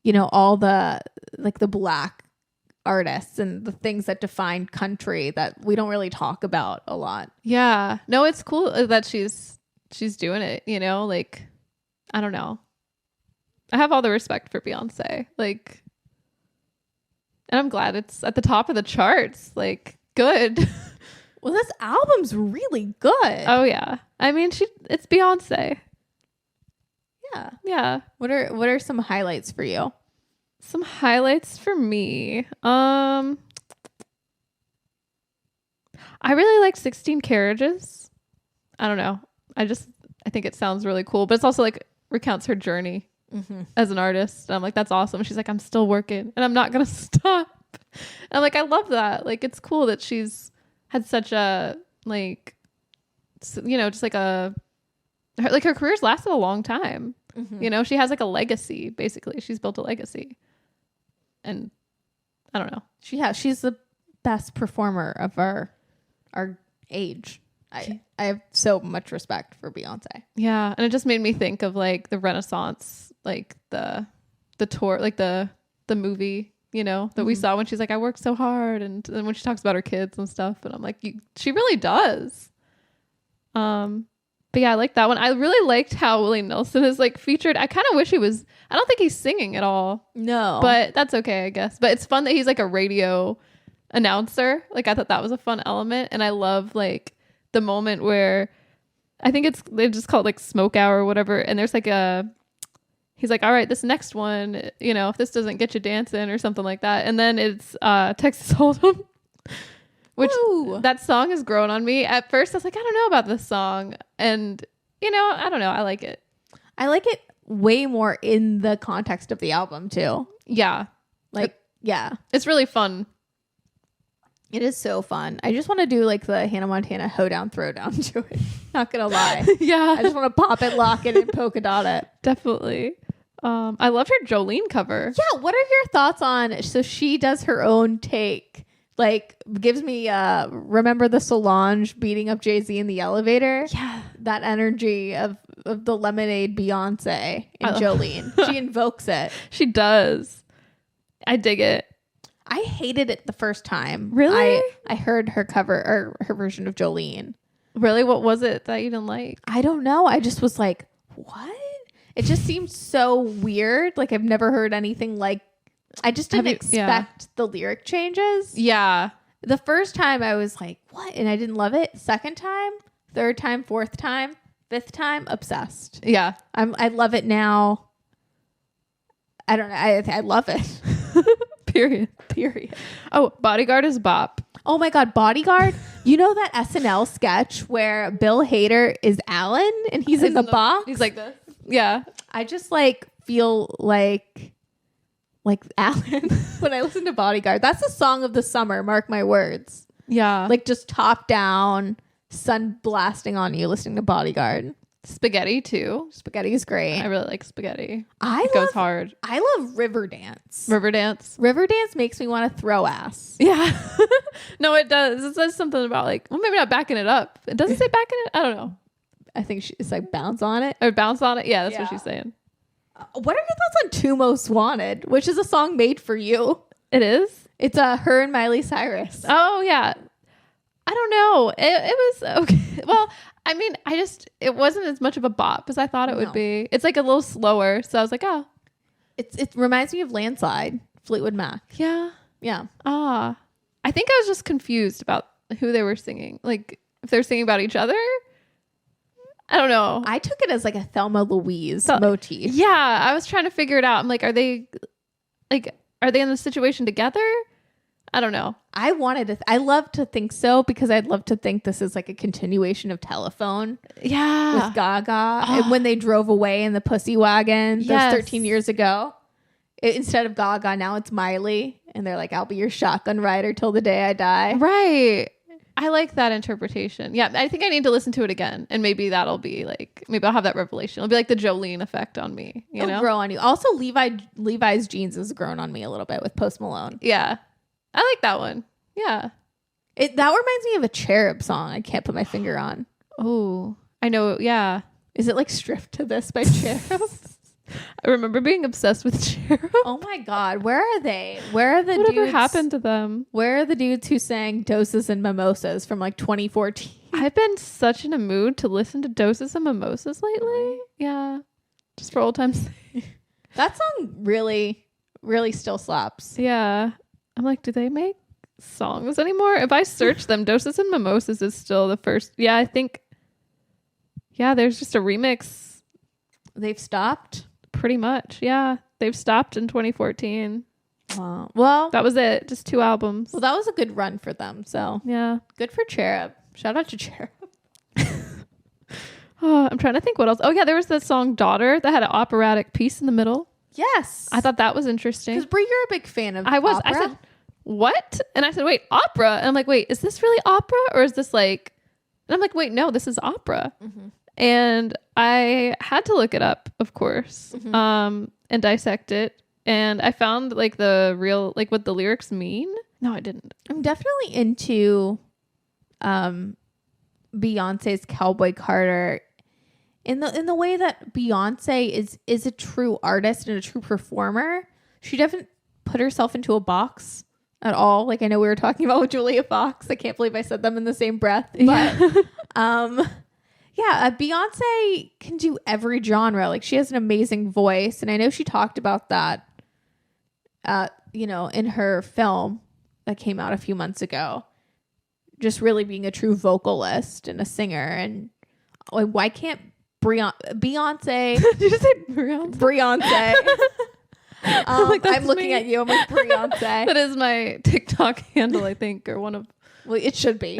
you know, all the like the Black artists and the things that define country that we don't really talk about a lot. Yeah. No, it's cool that she's doing it, you know, like, I don't know. I have all the respect for Beyonce. Like, and I'm glad it's at the top of the charts. Like, good. Well, this album's really good. Oh yeah. I mean, it's Beyonce. Yeah. Yeah. What are some highlights for you? Some highlights for me. I really like 16 Carriages. I don't know. I think it sounds really cool, but it's also like recounts her journey as an artist. And I'm like, that's awesome. She's like, I'm still working and I'm not going to stop. And I'm like, I love that. Like, it's cool that she's had such a, like, you know, just like her career's lasted a long time. You know, she has like a legacy, basically. She's built a legacy. And I don't know. She's the best performer of our age. I have so much respect for Beyonce. Yeah. And it just made me think of like the Renaissance, like the tour, like the movie, you know, that we saw when she's like, I worked so hard. And then when she talks about her kids and stuff, and I'm like, she really does. But yeah, I like that one. I really liked how Willie Nelson is like featured. I kind of wish I don't think he's singing at all. No. But that's okay, I guess. But it's fun that he's like a radio announcer. Like, I thought that was a fun element. And I love like the moment where I think they just call it like smoke hour or whatever. And there's like he's like, all right, this next one, you know, if this doesn't get you dancing or something like that. And then it's Texas Hold'em, which that song has grown on me. At first I was like, I don't know about this song. And, you know, I don't know. I like it. I like it way more in the context of the album too. Yeah. Like, yeah. It's really fun. It is so fun. I just want to do like the Hannah Montana hoedown throwdown to it. Not gonna lie. Yeah. I just want to pop it, lock it, and polka dot it. Definitely. I loved her Jolene cover. Yeah. What are your thoughts on? So she does her own take. Like, gives me remember the Solange beating up Jay-Z in the elevator? Yeah. That energy of the Lemonade Beyonce and Jolene. She invokes it. She does. I dig it. I hated it the first time. Really? I heard her cover or her version of Jolene. Really? What was it that you didn't like? I don't know. I just was like, what? It just seemed so weird. Like, I've never heard anything like, I just didn't expect the lyric changes. Yeah. The first time I was like, what? And I didn't love it. Second time, third time, fourth time, fifth time, obsessed. Yeah. I love it now. I don't know. I love it. Period. Oh, Bodyguard is bop. Oh my God. Bodyguard. You know that SNL sketch where Bill Hader is Alan and he's in the box? He's like this. Yeah. I just like feel like Alan when I listen to Bodyguard. That's the song of the summer, mark my words. Yeah. Like just top down, sun blasting on you listening to Bodyguard. Spaghetti too. Spaghetti is great. I really like Spaghetti. It goes hard. I love Riverdance. Riverdance Makes me want to throw ass. Yeah. No, it does. It says something about like, well, maybe not backing it up. It doesn't say backing it. I don't know. I think it's like bounce on it. Or bounce on it. Yeah, that's what she's saying. What are your thoughts on Two Most Wanted, which is a song made for you? It is? It's her and Miley Cyrus. Oh, yeah. I don't know. It was okay. Well, I mean, it wasn't as much of a bop as I thought it would be. It's like a little slower. So I was like, oh. It reminds me of Landslide, Fleetwood Mac. Yeah. Yeah. I think I was just confused about who they were singing. Like, if they're singing about each other. I don't know. I took it as like a Thelma Louise motif. Yeah. I was trying to figure it out. I'm like, are they in the situation together? I don't know. I love to think so because I'd love to think this is like a continuation of Telephone. Yeah. With Gaga. And when they drove away in the Pussy Wagon those 13 years ago. Instead of Gaga, now it's Miley. And they're like, I'll be your shotgun rider till the day I die. Right. I like that interpretation. Yeah. I think I need to listen to it again. And maybe that'll be like, maybe I'll have that revelation. It'll be like the Jolene effect on me. It'll grow on you. Also, Levi's jeans has grown on me a little bit with Post Malone. Yeah. I like that one. Yeah. That reminds me of a Cherub song I can't put my finger on. Oh, I know. Yeah. Is it like Stripped to This by Cherub? I remember being obsessed with Cherub. Oh my God. Where are they? Where are the dudes? Whatever happened to them? Where are the dudes who sang Doses and Mimosas from like 2014? I've been such in a mood to listen to Doses and Mimosas lately. Yeah. Just for old time's sake. That song really, really still slaps. Yeah. I'm like, do they make songs anymore? If I search them, Doses and Mimosas is still the first. Yeah, I think. Yeah, there's just a remix. They've stopped? Pretty much. Yeah. They've stopped in 2014. Wow. Well, that was it. Just 2 albums. Well, that was a good run for them. So, yeah. Good for Cherub. Shout out to Cherub. Oh, I'm trying to think what else. Oh, yeah. There was that song Daughter that had an operatic piece in the middle. Yes. I thought that was interesting. Because Brie, you're a big fan of I was. opera. I said, what? And I said, wait, opera? And I'm like, wait, is this really opera? Or is this like... And I'm like, wait, no, this is opera. Mm-hmm. And I had to look it up, of course, and dissect it. And I found like the real, like what the lyrics mean. No, I didn't. I'm definitely into Beyonce's Cowboy Carter in the way that Beyonce is a true artist and a true performer. She doesn't put herself into a box at all. Like I know we were talking about with Julia Fox. I can't believe I said them in the same breath. But Beyonce can do every genre. Like she has an amazing voice, and I know she talked about that in her film that came out a few months ago. Just really being a true vocalist and a singer. And why can't Beyonce? Did you say Beyonce? Beyonce. I'm looking at you. I'm like Beyonce. That is my TikTok handle, I think, or one of. Well, it should be.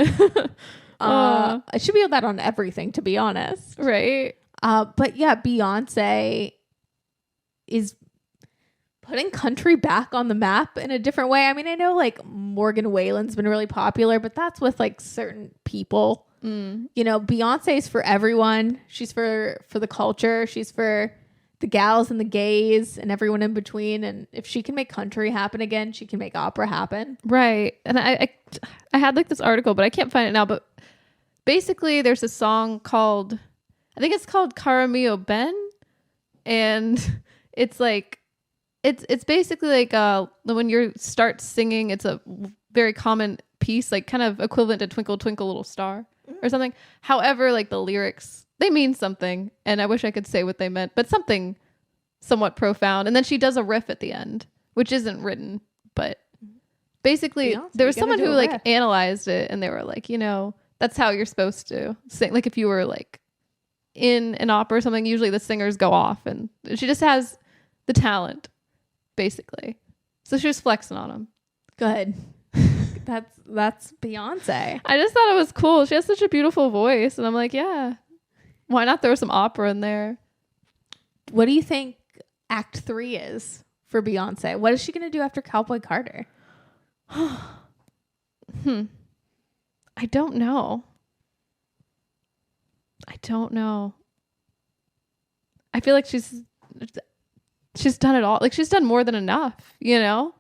It should be that on everything, to be honest. Right. But yeah, Beyonce is putting country back on the map in a different way. I mean, I know like Morgan Wallen's been really popular, but that's with like certain people. Beyonce is for everyone. She's for the culture. She's for the gals and the gays and everyone in between. And if she can make country happen again, she can make opera happen. Right. And I had like this article, but I can't find it now. But basically there's a song called, I think it's called Cara Mio Ben. And it's like, it's basically like when you start singing, it's a very common piece, like kind of equivalent to Twinkle Twinkle Little Star or something. However, like the lyrics, they mean something, and I wish I could say what they meant, but something somewhat profound. And then she does a riff at the end, which isn't written, but basically Beyonce, there was someone who like analyzed it, and they were like, that's how you're supposed to sing. Like if you were like in an opera or something, usually the singers go off, and she just has the talent, basically. So she was flexing on him. Good. That's Beyonce. I just thought it was cool. She has such a beautiful voice, and I'm like, yeah, why not throw some opera in there? What do you think Act 3 is for Beyonce? What is she going to do after Cowboy Carter? I don't know. I feel like she's done it all. Like, she's done more than enough, you know?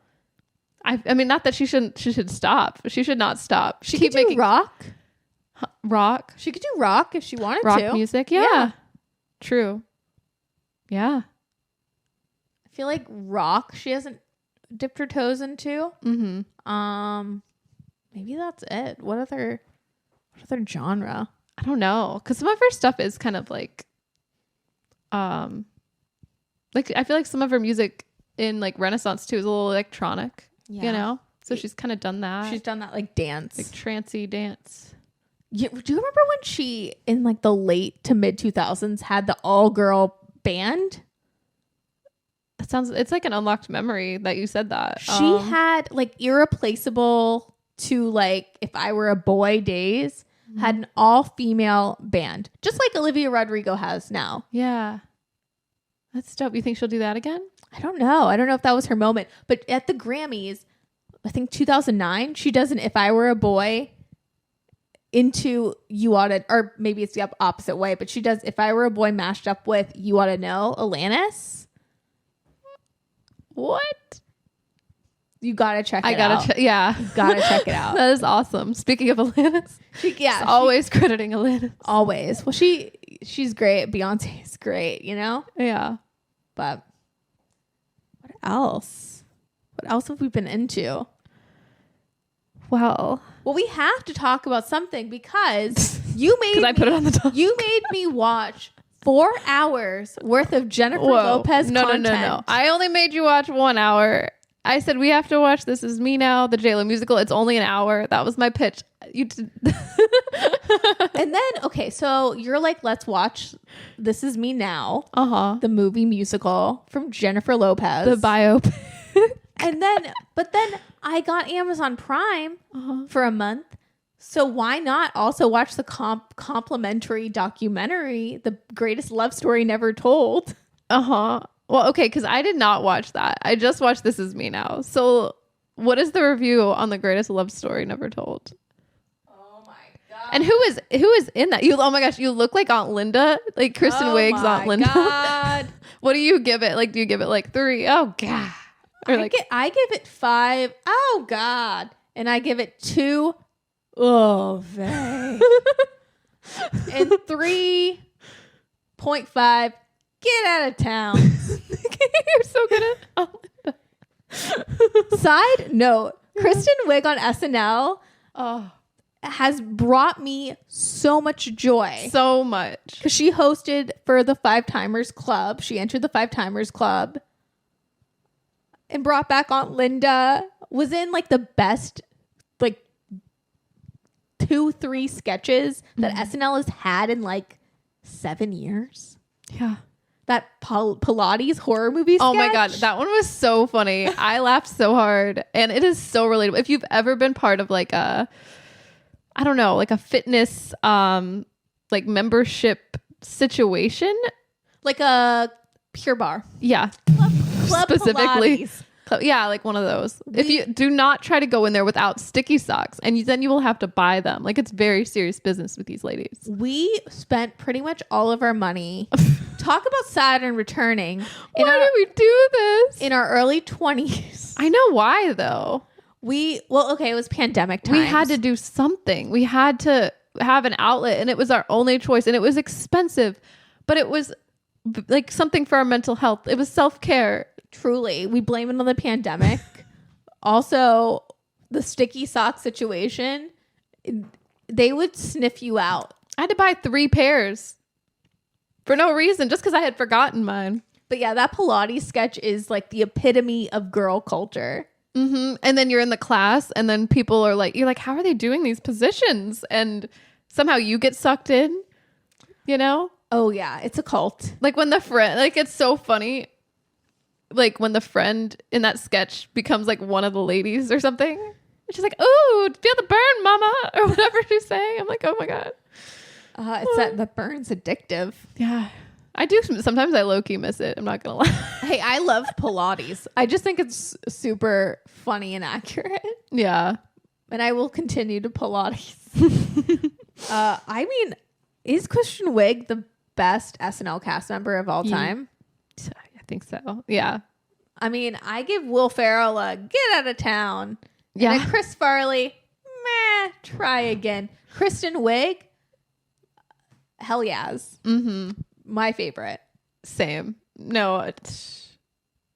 I mean, not that she should stop. She should not stop. She could do making rock. Rock. She could do rock if she wanted to. Rock music. Yeah. True. Yeah. I feel like rock she hasn't dipped her toes into. Mm-hmm. Maybe that's it. What other genre? I don't know. Because some of her stuff is kind of like I feel like some of her music in like Renaissance too is a little electronic. Yeah. You know? So she's kind of done that. She's done that like dance. Like trancey dance. Yeah, do you remember when she, in like the late to mid 2000s, had the all-girl band? It's like an unlocked memory that you said that. She had like irreplaceable to like If I Were a Boy days, had an all-female band. Just like Olivia Rodrigo has now. Yeah. That's dope. You think she'll do that again? I don't know. I don't know if that was her moment. But at the Grammys, I think 2009, she does an If I Were a Boy into You Oughta, or maybe it's the opposite way, but she does If I Were a Boy mashed up with You Oughta Know, Alanis. What? You gotta check it out. Yeah. You gotta check it out. That is awesome. Speaking of Alanis, always crediting Alanis. Always. Well, she's great. Beyonce is great, you know? Yeah. But what else? What else have we been into? Well, we have to talk about something because you made I put it on the top. You made me watch 4 hours worth of Jennifer Lopez content. No. I only made you watch 1 hour. I said we have to watch This Is Me Now, the JLo musical. It's only an hour. That was my pitch. You did. And then, okay, so you're like, let's watch This Is Me Now. The movie musical from Jennifer Lopez. The biopic. But then I got Amazon Prime for a month. So why not also watch the complimentary documentary, The Greatest Love Story Never Told? Well, okay, because I did not watch that. I just watched This Is Me Now. So what is the review on The Greatest Love Story Never Told? Oh my God. And who is in that? Oh my gosh, you look like Aunt Linda, like Kristen Wiig's Aunt Linda. God. What do you give it? Like, do you give it like 3? Oh God. Or I give it 5. Oh God. And I give it 2. Oh, vey. And 3.5. Get out of town. You're so good at Side note, Kristen Wiig on SNL has brought me so much joy. So much. Because she hosted for the Five Timers Club. She entered the Five Timers Club and brought back Aunt Linda. Was in like the best like 2-3 sketches that SNL has had in like 7 years. Yeah. That Pilates horror movie sketch. Oh my God. That one was so funny. I laughed so hard. And it is so relatable. If you've ever been part of like a fitness, like membership situation. Like a Pure Bar. Yeah. Club specifically. Pilates. Yeah, like one of those. If you do not try to go in there without sticky socks, and then you will have to buy them. Like, it's very serious business with these ladies. We spent pretty much all of our money. Talk about Saturn returning. Why did we do this? In our early 20s. I know why, though. It was pandemic times. We had to do something. We had to have an outlet, and it was our only choice, and it was expensive, but it was like something for our mental health. It was self-care. Truly, we blame it on the pandemic. Also, the sticky sock situation, they would sniff you out. I had to buy 3 pairs for no reason, just because I had forgotten mine. But yeah, that Pilates sketch is like the epitome of girl culture. Mm-hmm. And then you're in the class, and then people are like, you're like, how are they doing these positions? And somehow you get sucked in, you know? Oh yeah, it's a cult. Like when the friend, like it's so funny. Like when the friend in that sketch becomes like one of the ladies or something, She's like, "Ooh, feel the burn, mama," or whatever she's saying. I'm like, oh my God. It's that the burn's addictive. Yeah. I do. Sometimes I low-key miss it. I'm not going to lie. Hey, I love Pilates. I just think it's super funny and accurate. Yeah. And I will continue to Pilates. I mean, is Kristen Wiig the best SNL cast member of all time? I think so. Yeah. I mean, I give Will Ferrell a get out of town. Yeah. And then Chris Farley, meh, try again. Kristen Wiig, hell yes. Mm-hmm. My favorite. Same. No.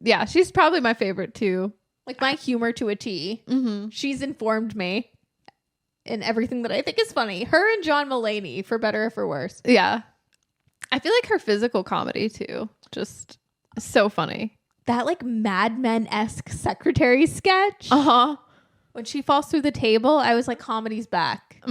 Yeah, she's probably my favorite too. Like my humor to a T. Mm-hmm. She's informed me in everything that I think is funny. Her and John Mulaney, for better or for worse. Yeah. I feel like her physical comedy too. Just so funny. That like Mad Men-esque secretary sketch. Uh-huh. When she falls through the table, I was like, comedy's back.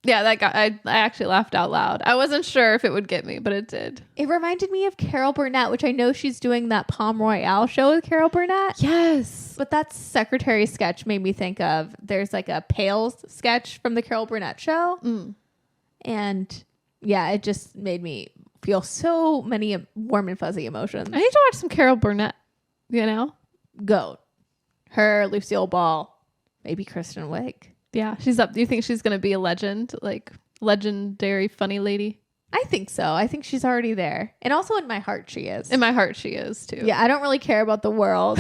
Yeah, that guy. I actually laughed out loud. I wasn't sure if it would get me, but it did. It reminded me of Carol Burnett, which I know she's doing that Palm Royale show with Carol Burnett. Yes. But that secretary sketch made me think of, there's like a Pails sketch from the Carol Burnett show. And yeah, it just made me feel so many warm and fuzzy emotions. I need to watch some Carol Burnett, you know? Goat. Her, Lucille Ball, maybe Kristen Wiig. Yeah, she's up. Do you think she's going to be a legend? Like, legendary funny lady? I think so. I think she's already there. And also in my heart, she is. In my heart, she is too. Yeah, I don't really care about the world.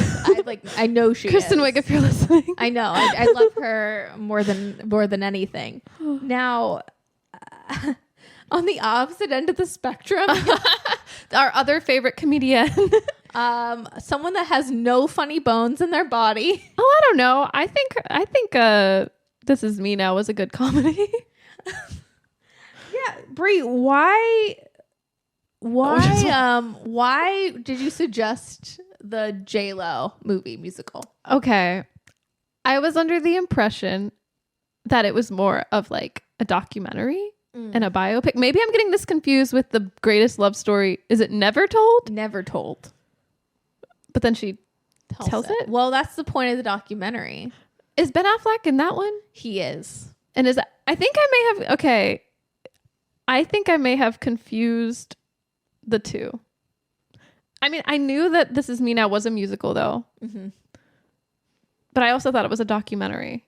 I know she Kristen is. Wiig, if you're listening. I know. I love her more than anything. Now, on the opposite end of the spectrum, our other favorite comedian. someone that has no funny bones in their body. Oh, I don't know. I think This Is Me Now was a good comedy. Yeah, Brie, why did you suggest the J-Lo movie musical? Okay. I was under the impression that it was more of like a documentary and a biopic. Maybe I'm getting this confused with The Greatest Love Story. Is it Never Told? Never Told. But then she tells it? Well, that's the point of the documentary. Is Ben Affleck in that one? He is. And I think I may have confused the two. I mean, I knew that This Is Me Now was a musical though. Mm-hmm. But I also thought it was a documentary.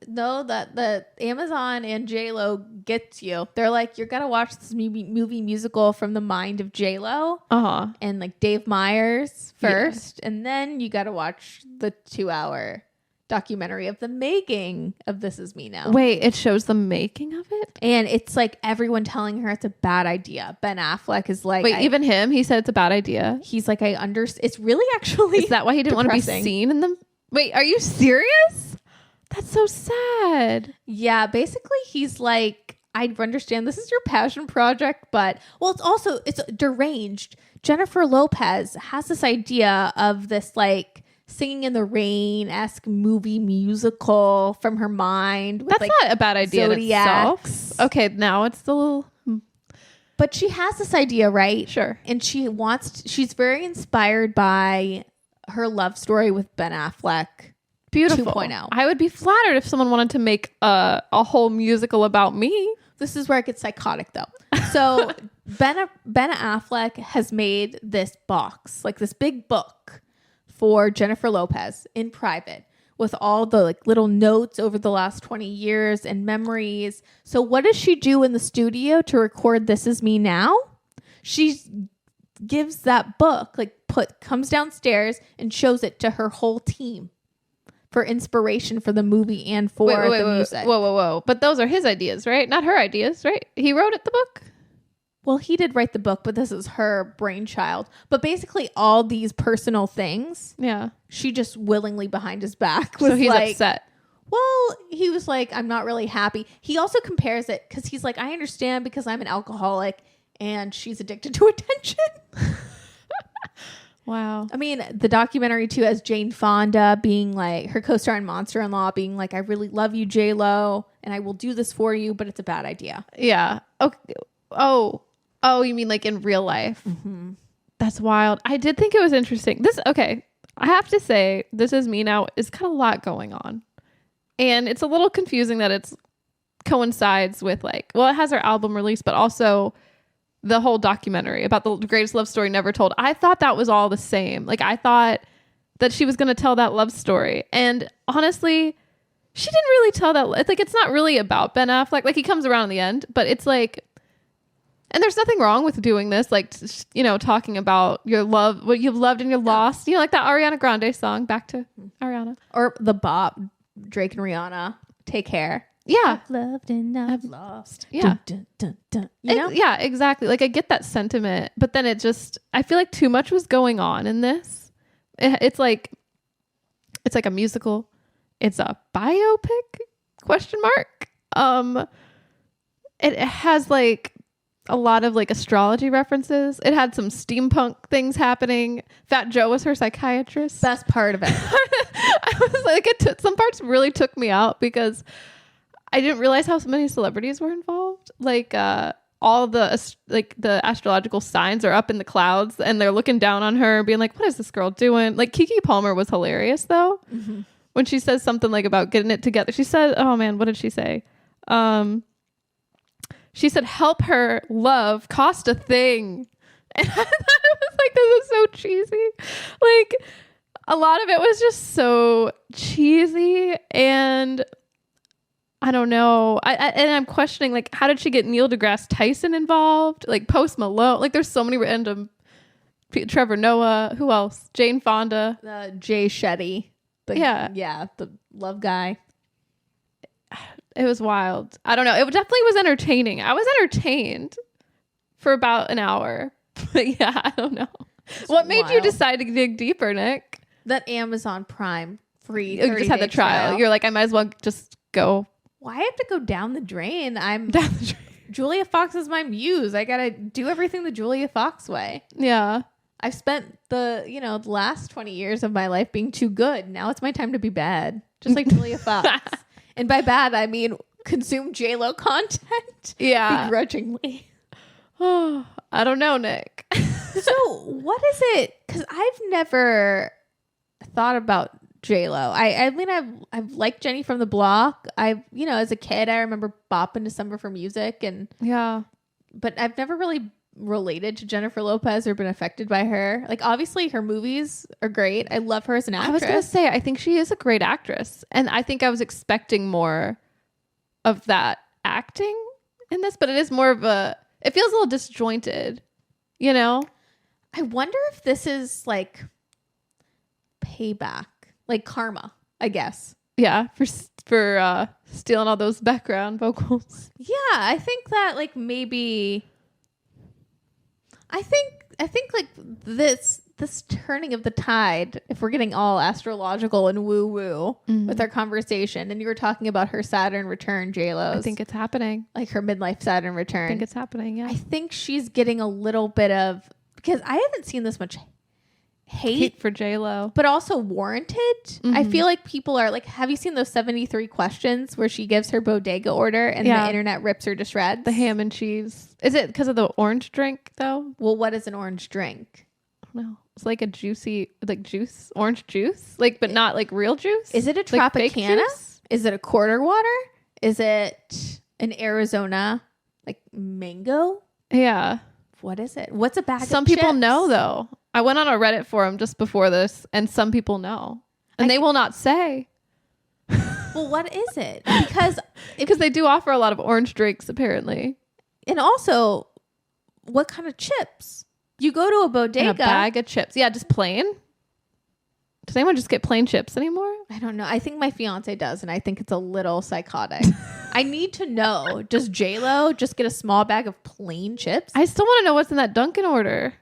No, that the Amazon and J-Lo gets you. They're like, you're gonna watch this movie musical from the mind of J-Lo. Uh-huh. And like Dave Meyers first. Yeah. And then you gotta watch the 2-hour documentary of the making of This Is Me Now. Wait, it shows the making of it? And it's like everyone telling her it's a bad idea. Ben Affleck is like... Wait, even him? He said it's a bad idea? He's like, I understand. It's really actually... Is that why he didn't want to be seen in them? Wait, are you serious? That's so sad. Yeah, basically he's like, I understand this is your passion project, but... Well, it's deranged. Jennifer Lopez has this idea of this like... Singing in the Rain-esque movie musical from her mind. That's like not a bad idea Zodiacs. In itself. Okay, now it's the little... But she has this idea, right? Sure. And she's very inspired by her love story with Ben Affleck. Beautiful. 2.0. I would be flattered if someone wanted to make a whole musical about me. This is where it gets psychotic, though. So Ben Affleck has made this box, like this big book, for Jennifer Lopez in private with all the like little notes over the last 20 years and memories. So what does she do in the studio to record This Is Me Now? She gives that book, comes downstairs and shows it to her whole team for inspiration for the movie and for the music. Whoa. But those are his ideas, right? Not her ideas, right? He wrote the book? Well, he did write the book, but this is her brainchild. But basically all these personal things, yeah, she just willingly behind his back was so he's like, upset. Well, he was like, I'm not really happy. He also compares it because he's like, I understand because I'm an alcoholic and she's addicted to attention. Wow. I mean, the documentary too has Jane Fonda being like her co-star in Monster-in-Law being like, I really love you, J-Lo, and I will do this for you, but it's a bad idea. Yeah. Okay. Oh, you mean like in real life? Mm-hmm. That's wild. I did think it was interesting. I have to say, This Is Me Now is got a lot going on. And it's a little confusing that it's coincides with like, well, it has her album release, but also the whole documentary about the greatest love story never told. I thought that was all the same. Like, I thought that she was going to tell that love story. And honestly, she didn't really tell that. It's like, it's not really about Ben Affleck. Like, he comes around in the end, but it's like, and there's nothing wrong with doing this. Like, you know, talking about your love, what you've loved and you're lost, you know, like that Ariana Grande song, Back to Ariana. Or the bop, Drake and Rihanna, Take Care. Yeah. I've loved and I've lost. Yeah. Dun, dun, dun, dun. You know? Yeah, exactly. Like, I get that sentiment, but then it just, I feel like too much was going on in this. It's like a musical. It's a biopic ? It has like a lot of like astrology references. It had some steampunk things happening. Fat Joe was her psychiatrist. Best part of it. I was like, some parts really took me out because I didn't realize how many celebrities were involved. Like all the astrological signs are up in the clouds and they're looking down on her being like, what is this girl doing? Like, Keke Palmer was hilarious though. Mm-hmm. When she says something like about getting it together. She said, oh man, what did she say? She said, help her love cost a thing. And I thought it was like, this is so cheesy. Like, a lot of it was just so cheesy. And I don't know. I'm questioning, like, how did she get Neil deGrasse Tyson involved? Like, Post Malone. Like, there's so many random. Trevor Noah. Who else? Jane Fonda. Jay Shetty. Yeah, the love guy. It was wild. I don't know. It definitely was entertaining. I was entertained for about an hour. But yeah, I don't know. What made you decide to dig deeper, Nick? That Amazon Prime free. You just had the trial. You're like, I might as well just go. Why I have to go down the drain? Julia Fox is my muse. I gotta do everything the Julia Fox way. Yeah. I've spent the last 20 years of my life being too good. Now it's my time to be bad. Just like Julia Fox. And by bad, I mean consume J-Lo content. Yeah. Begrudgingly. Oh, I don't know, Nick. So what is it? Because I've never thought about J-Lo. I mean, I've liked Jenny from the Block. As a kid, I remember bopping to Summer for Music. But I've never really related to Jennifer Lopez or been affected by her. Like, obviously her movies are great. I love her as an actress. I was gonna say, I think she is a great actress, and I think I was expecting more of that acting in this, but it is more of it feels a little disjointed, you know. I wonder if this is like payback, like karma, I guess. Yeah, for stealing all those background vocals. Yeah, I think that like maybe I think like this turning of the tide, if we're getting all astrological and woo-woo with our conversation, and you were talking about her Saturn return, J-Lo's. I think it's happening. Like her midlife Saturn return. I think it's happening, yeah. I think she's getting a little bit of, because I haven't seen this much hate for J-Lo, but also warranted. I feel like people are like, have you seen those 73 questions where she gives her bodega order and the internet rips her to shreds? The ham and cheese. Is it because of the orange drink though? Well, what is an orange drink? I don't know. It's like a juicy, like juice, orange juice, like, but not like real juice. Is it a Tropicana? Like is it a quarter water? Is it an Arizona like mango? Yeah. What is it? What's a bag of chips? Some people know though. I went on a Reddit forum just before this, and some people know, and they will not say. Well, what is it? Because they do offer a lot of orange drinks, apparently. And also, what kind of chips? You go to a bodega. And a bag of chips. Yeah, just plain. Does anyone just get plain chips anymore? I don't know. I think my fiance does, and I think it's a little psychotic. I need to know. Does J-Lo just get a small bag of plain chips? I still want to know what's in that Dunkin' order.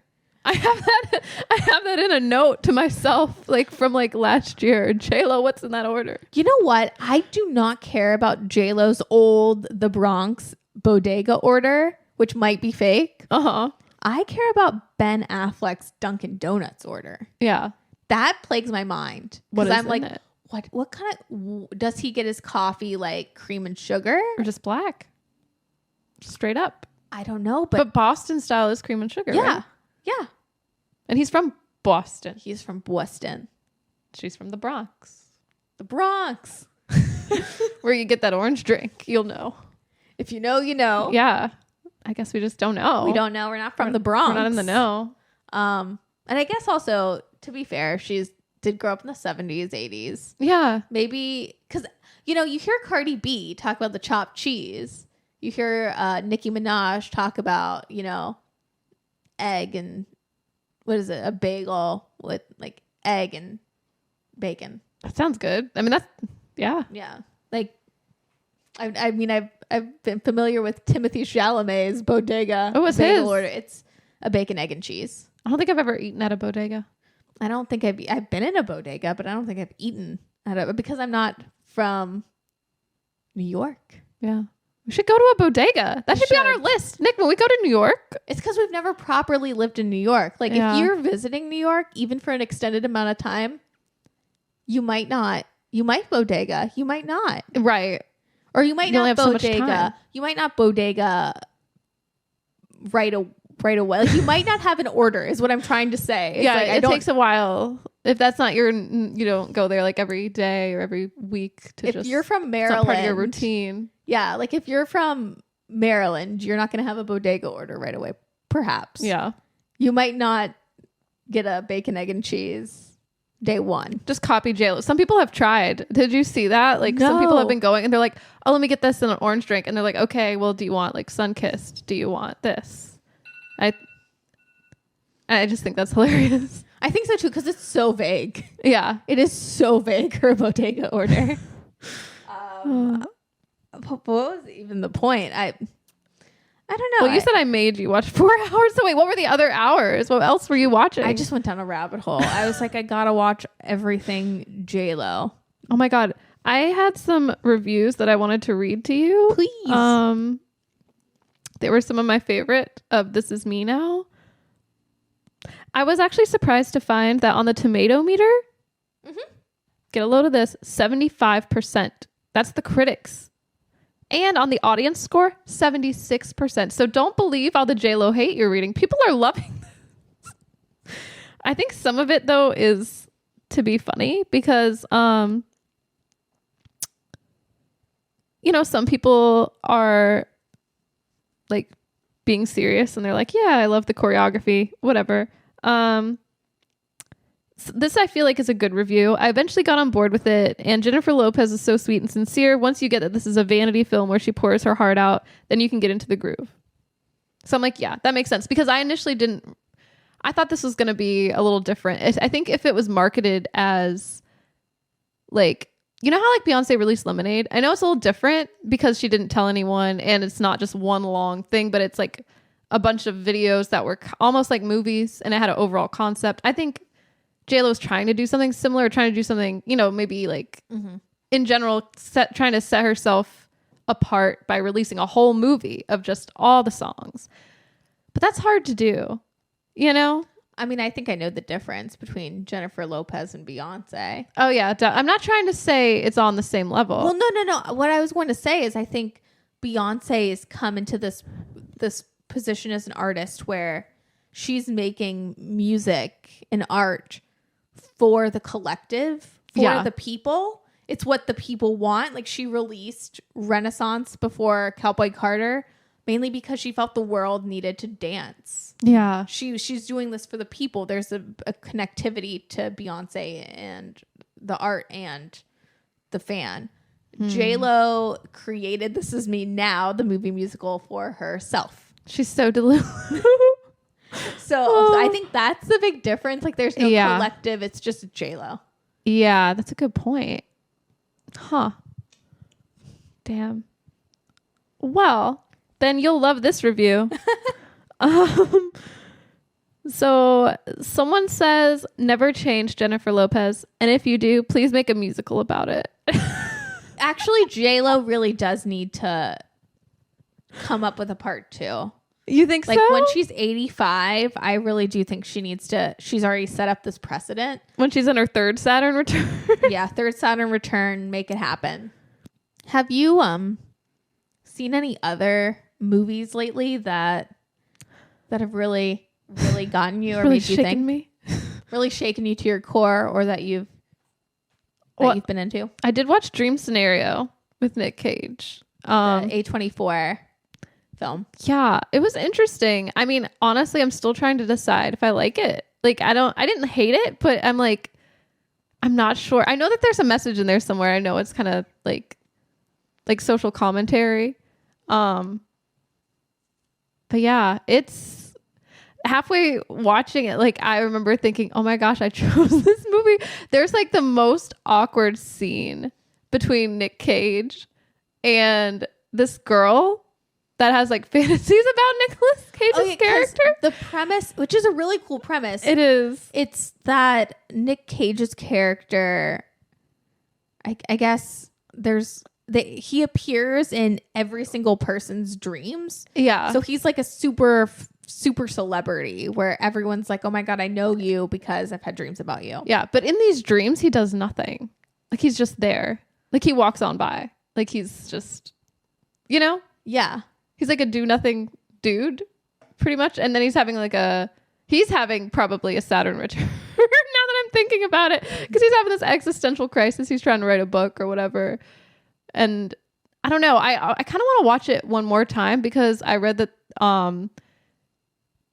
I have that in a note to myself, like from like last year. J-Lo, what's in that order? You know what? I do not care about J-Lo's old The Bronx bodega order, which might be fake. I care about Ben Affleck's Dunkin' Donuts order. Yeah. That plagues my mind. What is I'm like, it? What kind of, does he get his coffee like cream and sugar? Or just black? Straight up. I don't know. But Boston style is cream and sugar, yeah. right? Yeah. And he's from Boston. He's from Boston. She's from the Bronx. The Bronx. where you get that orange drink, you'll know. If you know, you know. Yeah. I guess we just don't know. We don't know. We're not from the Bronx. We're not in the know. And I guess also, to be fair, did grow up in the 70s, 80s. Yeah. Maybe, because, you know, you hear Cardi B talk about the chopped cheese. You hear Nicki Minaj talk about, you know, egg and, what is it? A bagel with, like, egg and bacon. That sounds good. I mean, that's, yeah. Yeah. Like, I mean, I've been familiar with Timothy Chalamet's bodega. Oh, what's bagel his? order. It's a bacon, egg, and cheese. I don't think I've ever eaten at a bodega. I don't think I've been in a bodega, but I don't think I've eaten at it because I'm not from New York. Yeah. We should go to a bodega. That should be on our list. Nick, when we go to New York. It's because we've never properly lived in New York. Like, if you're visiting New York, even for an extended amount of time, you might not. You might bodega. You might not. Right. Or you might You only not have so much bodega. time. You might not bodega right away. Like, you might not have an order is what I'm trying to say. It's yeah, like, it takes a while. If that's not you don't go there like every day or every week to if you're from it's Maryland, not part of your routine. Yeah, like if you're from Maryland, you're not going to have a bodega order right away. Perhaps. Yeah. You might not get a bacon, egg, and cheese day one. Just copy JLo. Some people have tried. Did you see that? Like some people have been going and they're like, oh, let me get this in an orange drink. And they're like, okay, well, do you want like sun-kissed? Do you want this? I just think that's hilarious. I think so too, because it's so vague. Yeah. It is so vague, her bodega order. What was even the point? I don't know. Well, you said I made you watch 4 hours. So wait, what were the other hours? What else were you watching? I just went down a rabbit hole. I was like, I gotta watch everything JLo. Oh my God. I had some reviews that I wanted to read to you. Please. They were some of my favorite of This Is Me Now. I was actually surprised to find that on the tomato meter, get a load of this, 75%. That's the critics. And on the audience score, 76%. So don't believe all the JLo hate you're reading. People are loving this. I think some of it, though, is to be funny because, you know, some people are like being serious and they're like, yeah, I love the choreography, whatever. So this I feel like is a good review. I eventually got on board with it, and Jennifer Lopez is so sweet and sincere. Once you get that this is a vanity film where she pours her heart out, then you can get into the groove. So I'm like, yeah, that makes sense, because I initially I thought this was going to be a little different. I think if it was marketed as like, you know how like Beyonce released Lemonade? I know it's a little different because she didn't tell anyone and it's not just one long thing, but it's like a bunch of videos that were almost like movies and it had an overall concept. I think JLo was trying to do something similar, trying to do something, you know, maybe like in general, trying to set herself apart by releasing a whole movie of just all the songs. But that's hard to do, you know? I mean, I think I know the difference between Jennifer Lopez and Beyonce. Oh, yeah. I'm not trying to say it's on the same level. Well, no. What I was going to say is I think Beyonce has come into this position as an artist where she's making music and art for the collective, for the people. It's what the people want. Like, she released Renaissance before Cowboy Carter, mainly because she felt the world needed to dance. Yeah. She's doing this for the people. There's a connectivity to Beyonce and the art and the fan. JLo created This Is Me Now, the movie musical, for herself. She's so delulu. So I think that's the big difference. Like, there's no collective. It's just JLo. Yeah, that's a good point. Huh. Damn. Well, then you'll love this review. So someone says, never change Jennifer Lopez. And if you do, please make a musical about it. Actually, JLo really does need to come up with a part 2. You think so? Like, when she's 85, I really do think she needs to. She's already set up this precedent. When she's in her third Saturn return. Yeah, third Saturn return. Make it happen. Have you seen any other movies lately that have really gotten you or really made you think? me? Really shaken you to your core, or that you've that you've been into? I did watch Dream Scenario with Nick Cage. The A24 film. Yeah, it was interesting. I mean, honestly, I'm still trying to decide if I like it. Like, I didn't hate it, but I'm like, I'm not sure. I know that there's a message in there somewhere. I know it's kind of like social commentary. But yeah, it's halfway watching it. Like, I remember thinking, oh my gosh, I chose this movie. There's like the most awkward scene between Nick Cage and this girl that has like fantasies about Nicolas Cage's character. The premise, which is a really cool premise. It is. It's that Nick Cage's character, I guess he appears in every single person's dreams. Yeah. So he's like a super celebrity where everyone's like, oh my God, I know you because I've had dreams about you. Yeah. But in these dreams, he does nothing. Like, he's just there. Like, he walks on by. Like, he's just, Yeah. He's like a do nothing dude, pretty much. And then he's having probably a Saturn return now that I'm thinking about it. Because he's having this existential crisis. He's trying to write a book or whatever. And I don't know. I kind of want to watch it one more time because I read that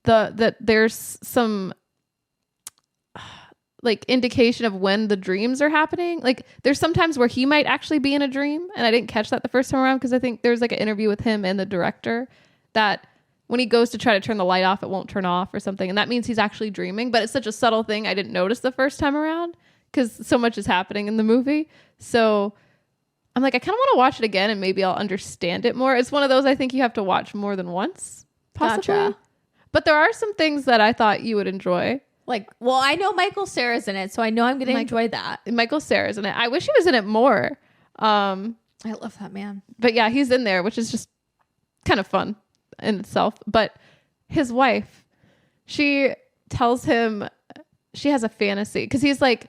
that there's some like indication of when the dreams are happening. Like, there's sometimes where he might actually be in a dream, and I didn't catch that the first time around because I think there's like an interview with him and the director that when he goes to try to turn the light off, it won't turn off or something, and that means he's actually dreaming. But it's such a subtle thing I didn't notice the first time around because so much is happening in the movie. So I'm like, I kind of want to watch it again and maybe I'll understand it more. It's one of those I think you have to watch more than once, possibly. Gotcha. But there are some things that I thought you would enjoy. Like, well, I know Michael Cera's in it, so I know I'm going to enjoy that. Michael Cera's in it. I wish he was in it more. I love that man. But yeah, he's in there, which is just kind of fun in itself. But his wife, she tells him she has a fantasy because he's like,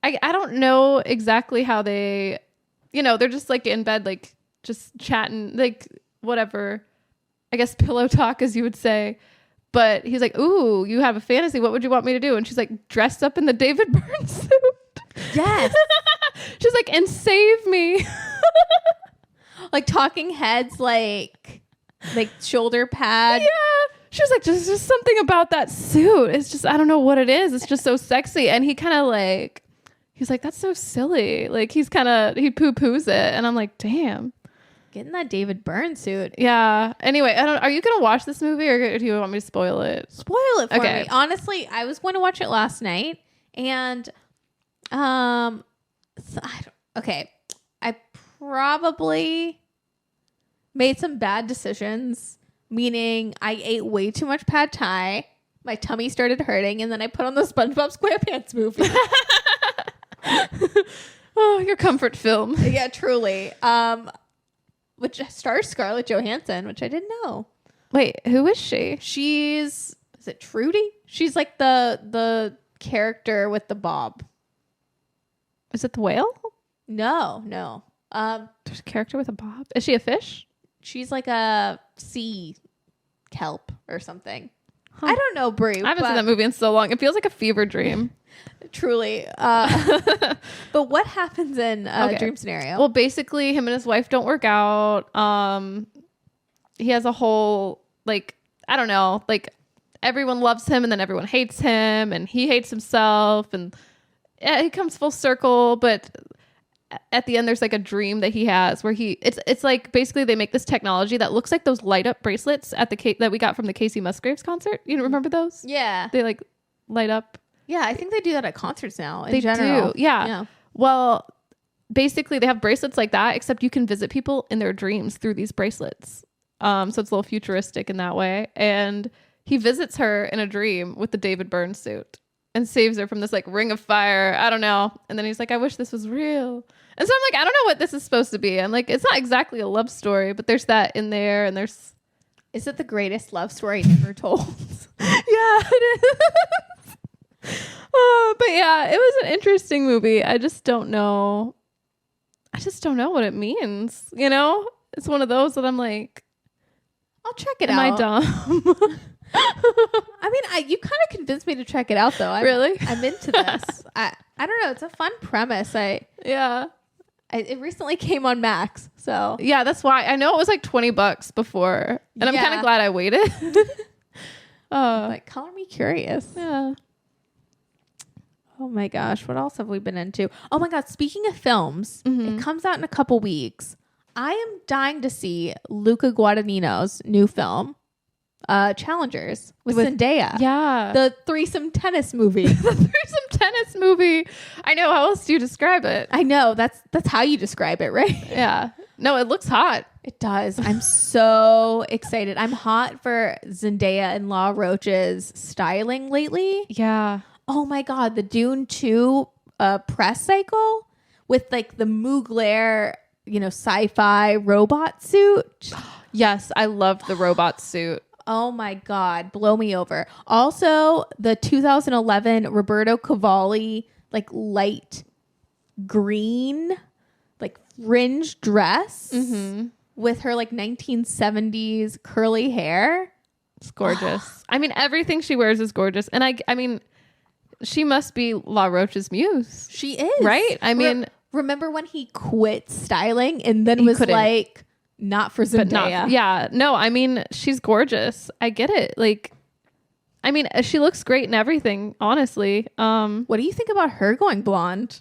I don't know exactly how they, they're just like in bed, like just chatting, like whatever, I guess pillow talk, as you would say. But he's like, ooh, you have a fantasy. What would you want me to do? And she's like, dressed up in the David Byrne suit. Yes. She's like, and save me. Like talking heads, like shoulder pad. Yeah. She was like, just something about that suit. It's just, I don't know what it is. It's just so sexy. And he kind of like, he's like, that's so silly. Like he poo-poos it. And I'm like, damn. Get in that David Byrne suit. Yeah. Anyway, are you going to watch this movie or do you want me to spoil it? Spoil it for me. Honestly, I was going to watch it last night and I probably made some bad decisions, meaning I ate way too much pad thai. My tummy started hurting and then I put on the SpongeBob SquarePants movie. Oh, your comfort film. Yeah, truly. Which stars Scarlett Johansson, which I didn't know. Wait, who is she? Is it Trudy? She's like the character with the bob. Is it the whale? No. There's a character with a bob. Is she a fish? She's like a sea kelp or something. Huh. I don't know, Brie. I haven't seen that movie in so long. It feels like a fever dream. Truly. But what happens in Dream Scenario? Well, basically, him and his wife don't work out. He has a whole, like, I don't know, like, everyone loves him and then everyone hates him and he hates himself. And yeah, he comes full circle. But at the end, there's like a dream that he has where it's like basically they make this technology that looks like those light up bracelets that we got from the Casey Musgraves concert. You remember those? Yeah. They like light up. Yeah, I think they do that at concerts now in they general. Do. Yeah. Well, basically they have bracelets like that, except you can visit people in their dreams through these bracelets. So it's a little futuristic in that way. And he visits her in a dream with the David Byrne suit and saves her from this like ring of fire. I don't know. And then he's like, I wish this was real. And so I'm like, I don't know what this is supposed to be. I'm like, it's not exactly a love story, but there's that in there. And there's... Is it the greatest love story ever told? Yeah, it is. But yeah, it was an interesting movie. I just don't know what it means. It's one of those that I'm like, I'll check it out. Am I dumb? I mean, you kind of convinced me to check it out, though. Really? I'm into this. I don't know. It's a fun premise. Yeah. It recently came on Max, so Yeah, that's why. I know it was like $20 before, and I'm kind of glad I waited. like, color me curious. Yeah. Oh my gosh, what else have we been into? Oh my god, speaking of films, it comes out in a couple weeks. I am dying to see Luca Guadagnino's new film, Challengers, with Zendaya. Yeah. The threesome tennis movie. The threesome tennis movie. I know. How else do you describe it? I know. That's how you describe it, right? Yeah. No, it looks hot. It does. I'm so excited. I'm hot for Zendaya and Law Roach's styling lately. Yeah. Oh my god, the Dune 2 press cycle with like the Mugler, sci-fi robot suit. Yes, I loved the robot suit. Oh my god, blow me over. Also, the 2011 Roberto Cavalli like light green like fringe dress with her like 1970s curly hair. It's gorgeous. I mean, everything she wears is gorgeous. And I mean, she must be La Roach's muse. She is. Right? I mean, remember when he quit styling and then was like, not for Zendaya? No, I mean, she's gorgeous. I get it. Like, I mean, she looks great in everything, honestly. What do you think about her going blonde?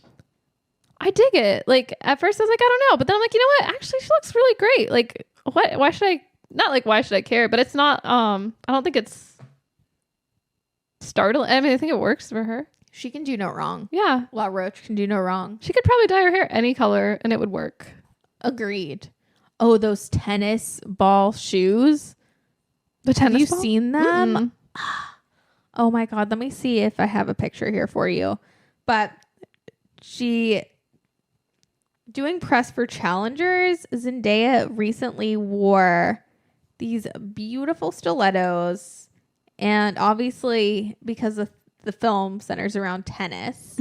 I dig it. Like, at first I was like, I don't know. But then I'm like, you know what? Actually, she looks really great. Like, what? Why should I? Not like, why should I care? But it's not, I don't think it's startling. I mean, I think it works for her. She can do no wrong. Yeah. La Roach can do no wrong. She could probably dye her hair any color and it would work. Agreed. Oh, those tennis ball shoes. The tennis Have you ball? seen them? Oh my God. Let me see if I have a picture here for you. But doing press for Challengers, Zendaya recently wore these beautiful stilettos. And obviously, because the film centers around tennis,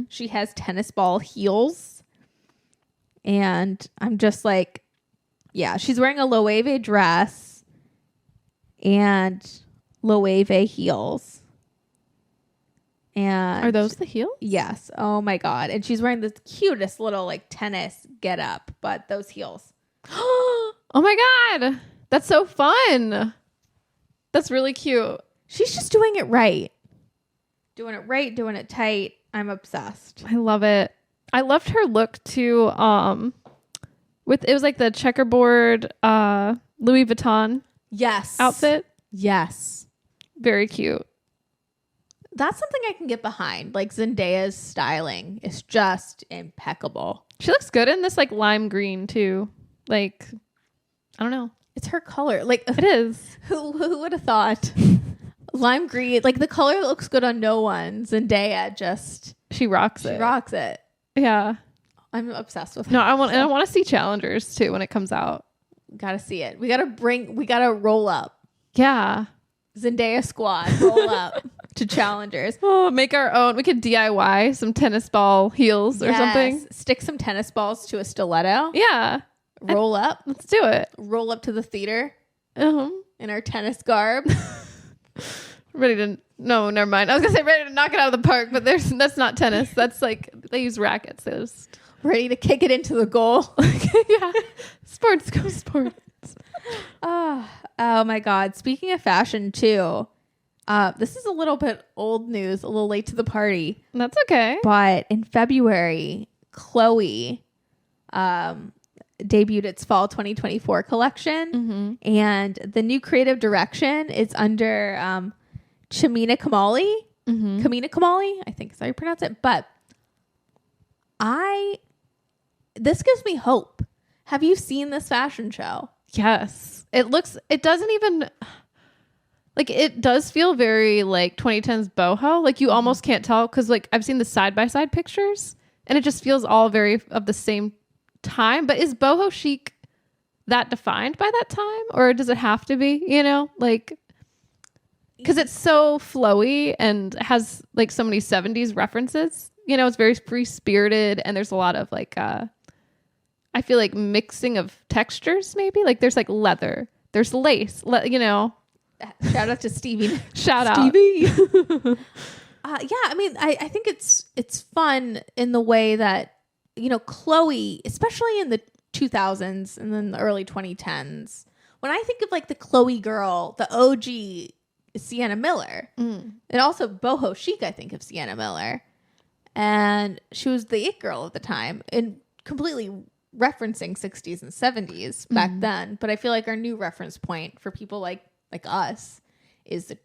she has tennis ball heels. And I'm just like, yeah, she's wearing a Loewe dress and Loewe heels. And are those the heels? Yes. Oh my God. And she's wearing this cutest little like tennis get up, but those heels. Oh my God. That's so fun. That's really cute. She's just doing it right. Doing it right, doing it tight. I'm obsessed. I love it. I loved her look too. It was like the checkerboard Louis Vuitton outfit. Yes. Very cute. That's something I can get behind. Like Zendaya's styling is just impeccable. She looks good in this like lime green too. Like, I don't know. It's her color. Like it is. Who would have thought? Lime green. Like the color looks good on no one. Zendaya just she rocks it. She rocks it. Yeah. I'm obsessed with her. No, I want to see Challengers too when it comes out. Gotta see it. We gotta roll up. Yeah. Zendaya squad, roll up to Challengers. Oh, make our own. We could DIY some tennis ball heels or something. Stick some tennis balls to a stiletto. Yeah. Roll up. Let's do it. Roll up to the theater in our tennis garb. No, never mind. I was gonna say ready to knock it out of the park, but that's not tennis. That's like they use rackets. Ready to kick it into the goal. Yeah. Sports. Oh my God. Speaking of fashion too, this is a little bit old news, a little late to the party. That's okay. But in February, Chloe debuted its fall 2024 collection. And the new creative direction is under Chamina Kamali. Kamina Kamali, I think is how you pronounce it. But this gives me hope. Have you seen this fashion show? Yes. It doesn't even like, it does feel very like 2010s boho. Like you almost can't tell because like I've seen the side-by-side pictures and it just feels all very of the same time. But is boho chic that defined by that time, or does it have to be, like, because it's so flowy and has like so many 70s references, it's very free-spirited and there's a lot of like I feel like mixing of textures, maybe like there's like leather, there's lace, Shout out to Stevie. Shout out. Stevie. Yeah, I mean, I think it's fun in the way that, you know, Chloe, especially in the 2000s and then the early 2010s, when I think of like the Chloe girl, the OG is Sienna Miller. And also boho chic, I think of Sienna Miller. And she was the it girl at the time and completely referencing 60s and 70s back then. But I feel like our new reference point for people like us is the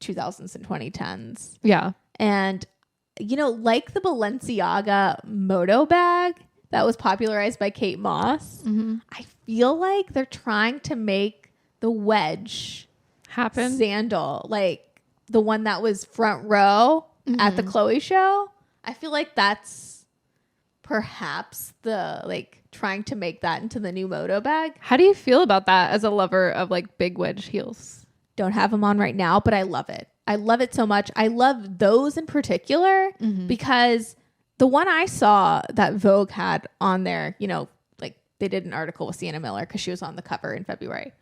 2000s and 2010s. Yeah. And, you know, like the Balenciaga moto bag that was popularized by Kate Moss, I feel like they're trying to make the wedge Happen. sandal, like the one that was front row at the Chloe show. I feel like that's perhaps the, like, trying to make that into the new moto bag. How do you feel about that as a lover of like big wedge heels? Don't have them on right now, but I love it. I love it so much. I love those in particular because the one I saw that Vogue had on there, you know, like they did an article with Sienna Miller because she was on the cover in February,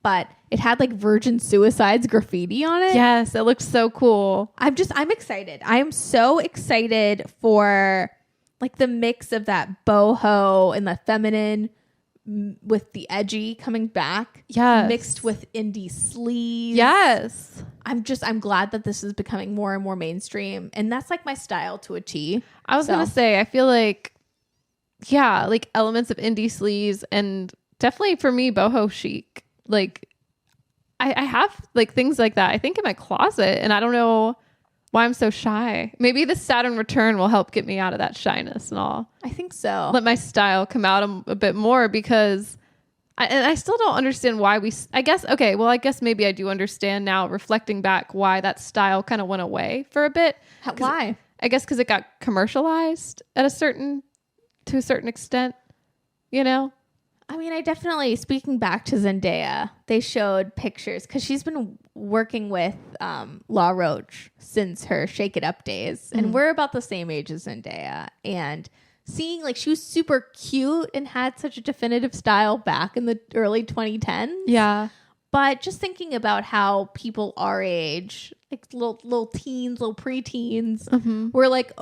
but it had like Virgin Suicides graffiti on it. Yes, it looks so cool. I'm excited. I am so excited for like the mix of that boho and the feminine with the edgy coming back. Yes. Mixed with indie sleeves. Yes. I'm glad that this is becoming more and more mainstream. And that's like my style to a T. I was going to say, I feel like, yeah, like elements of indie sleeves and definitely for me, boho chic. Like I have like things like that, I think, in my closet, and I don't know why I'm so shy. Maybe the Saturn return will help get me out of that shyness and all. I think so. Let my style come out a bit more because I still don't understand why I guess maybe I do understand now, reflecting back, why that style kind of went away for a bit. Why? I guess because it got commercialized to a certain extent, you know? I mean, I definitely, speaking back to Zendaya, they showed pictures because she's been working with Law Roach since her Shake It Up days. And we're about the same age as Zendaya. And seeing like she was super cute and had such a definitive style back in the early 2010s. Yeah. But just thinking about how people our age, like little teens, little preteens, were like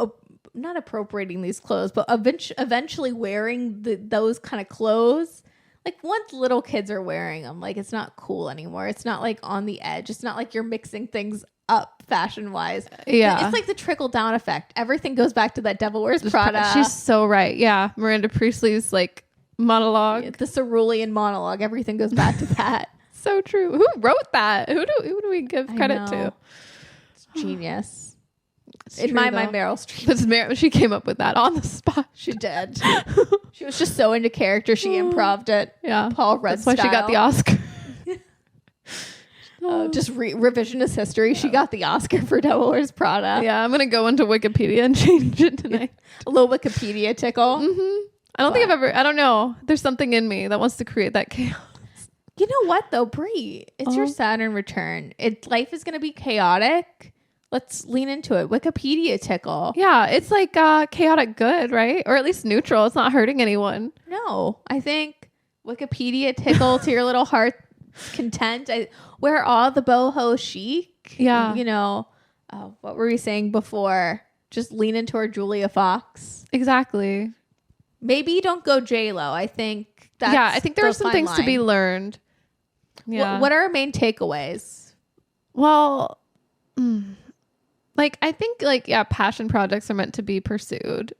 not appropriating these clothes, but eventually wearing those kind of clothes. Like once little kids are wearing them, like it's not cool anymore. It's not like on the edge. It's not like you're mixing things up fashion wise. Yeah. It's like the trickle down effect. Everything goes back to that Devil Wears Prada. She's so right. Yeah. Miranda Priestley's like monologue. The cerulean monologue. Everything goes back to that. So true. Who wrote that? Who do we give credit to? It's genius. It's In true, my though. mind, Meryl Streep. She came up with that on the spot. She did. She was just so into character. She improv'd it. Yeah. Paul Rudd That's why she got the Oscar. Just revisionist history. She got the Oscar for Devil Wears Prada. Yeah, I'm gonna go into Wikipedia and change it tonight. A little Wikipedia tickle. I don't think I don't know. There's something in me that wants to create that chaos. You know what though, Brie? It's your Saturn return. Life is gonna be chaotic. Let's lean into it. Wikipedia tickle. Yeah, it's like chaotic good, right? Or at least neutral. It's not hurting anyone. No, I think Wikipedia tickle to your little heart's content. Wear all the boho chic. Yeah. You know, what were we saying before? Just lean into our Julia Fox. Exactly. Maybe don't go J-Lo. I think that's I think there are some things to be learned. Yeah. What are our main takeaways? Well, like I think passion projects are meant to be pursued.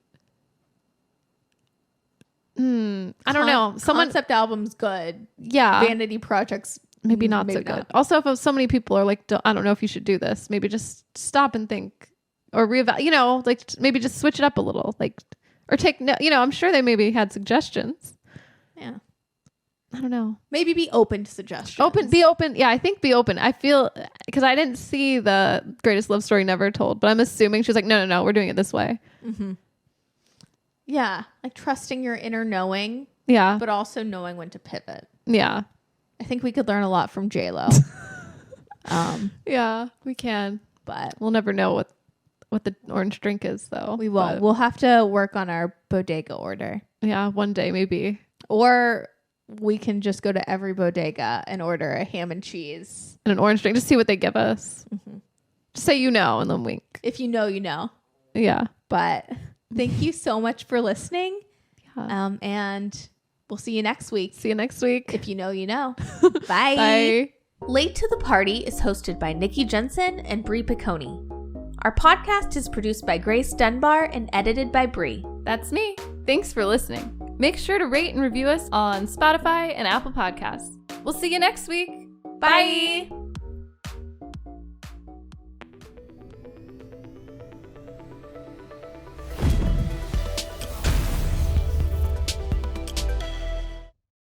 I don't know. Concept albums good. Yeah. Vanity projects maybe not so good. Also, if so many people are like, I don't know if you should do this, maybe just stop and think or reevaluate, you know, like maybe just switch it up a little, like, or take, you know, I'm sure they maybe had suggestions. Yeah. I don't know. Maybe be open to suggestions. Be open. Yeah, I think be open. I feel, because I didn't see the Greatest Love Story Never Told, but I'm assuming she was like, no, we're doing it this way. Mm-hmm. Yeah. Like trusting your inner knowing. Yeah. But also knowing when to pivot. Yeah. I think we could learn a lot from J-Lo. Yeah, we can. But we'll never know what the orange drink is, though. We won't. We'll have to work on our bodega order. Yeah, one day maybe. Or we can just go to every bodega and order a ham and cheese and an orange drink. Just see what they give us. Just say and then wink. If you know, you know. Yeah. But thank you so much for listening. Yeah. And we'll see you next week. See you next week. If you know, you know. Bye. Bye. Late to the Party is hosted by Nikki Jensen and Brie Piccone. Our podcast is produced by Grace Dunbar and edited by Brie. That's me. Thanks for listening. Make sure to rate and review us on Spotify and Apple Podcasts. We'll see you next week. Bye.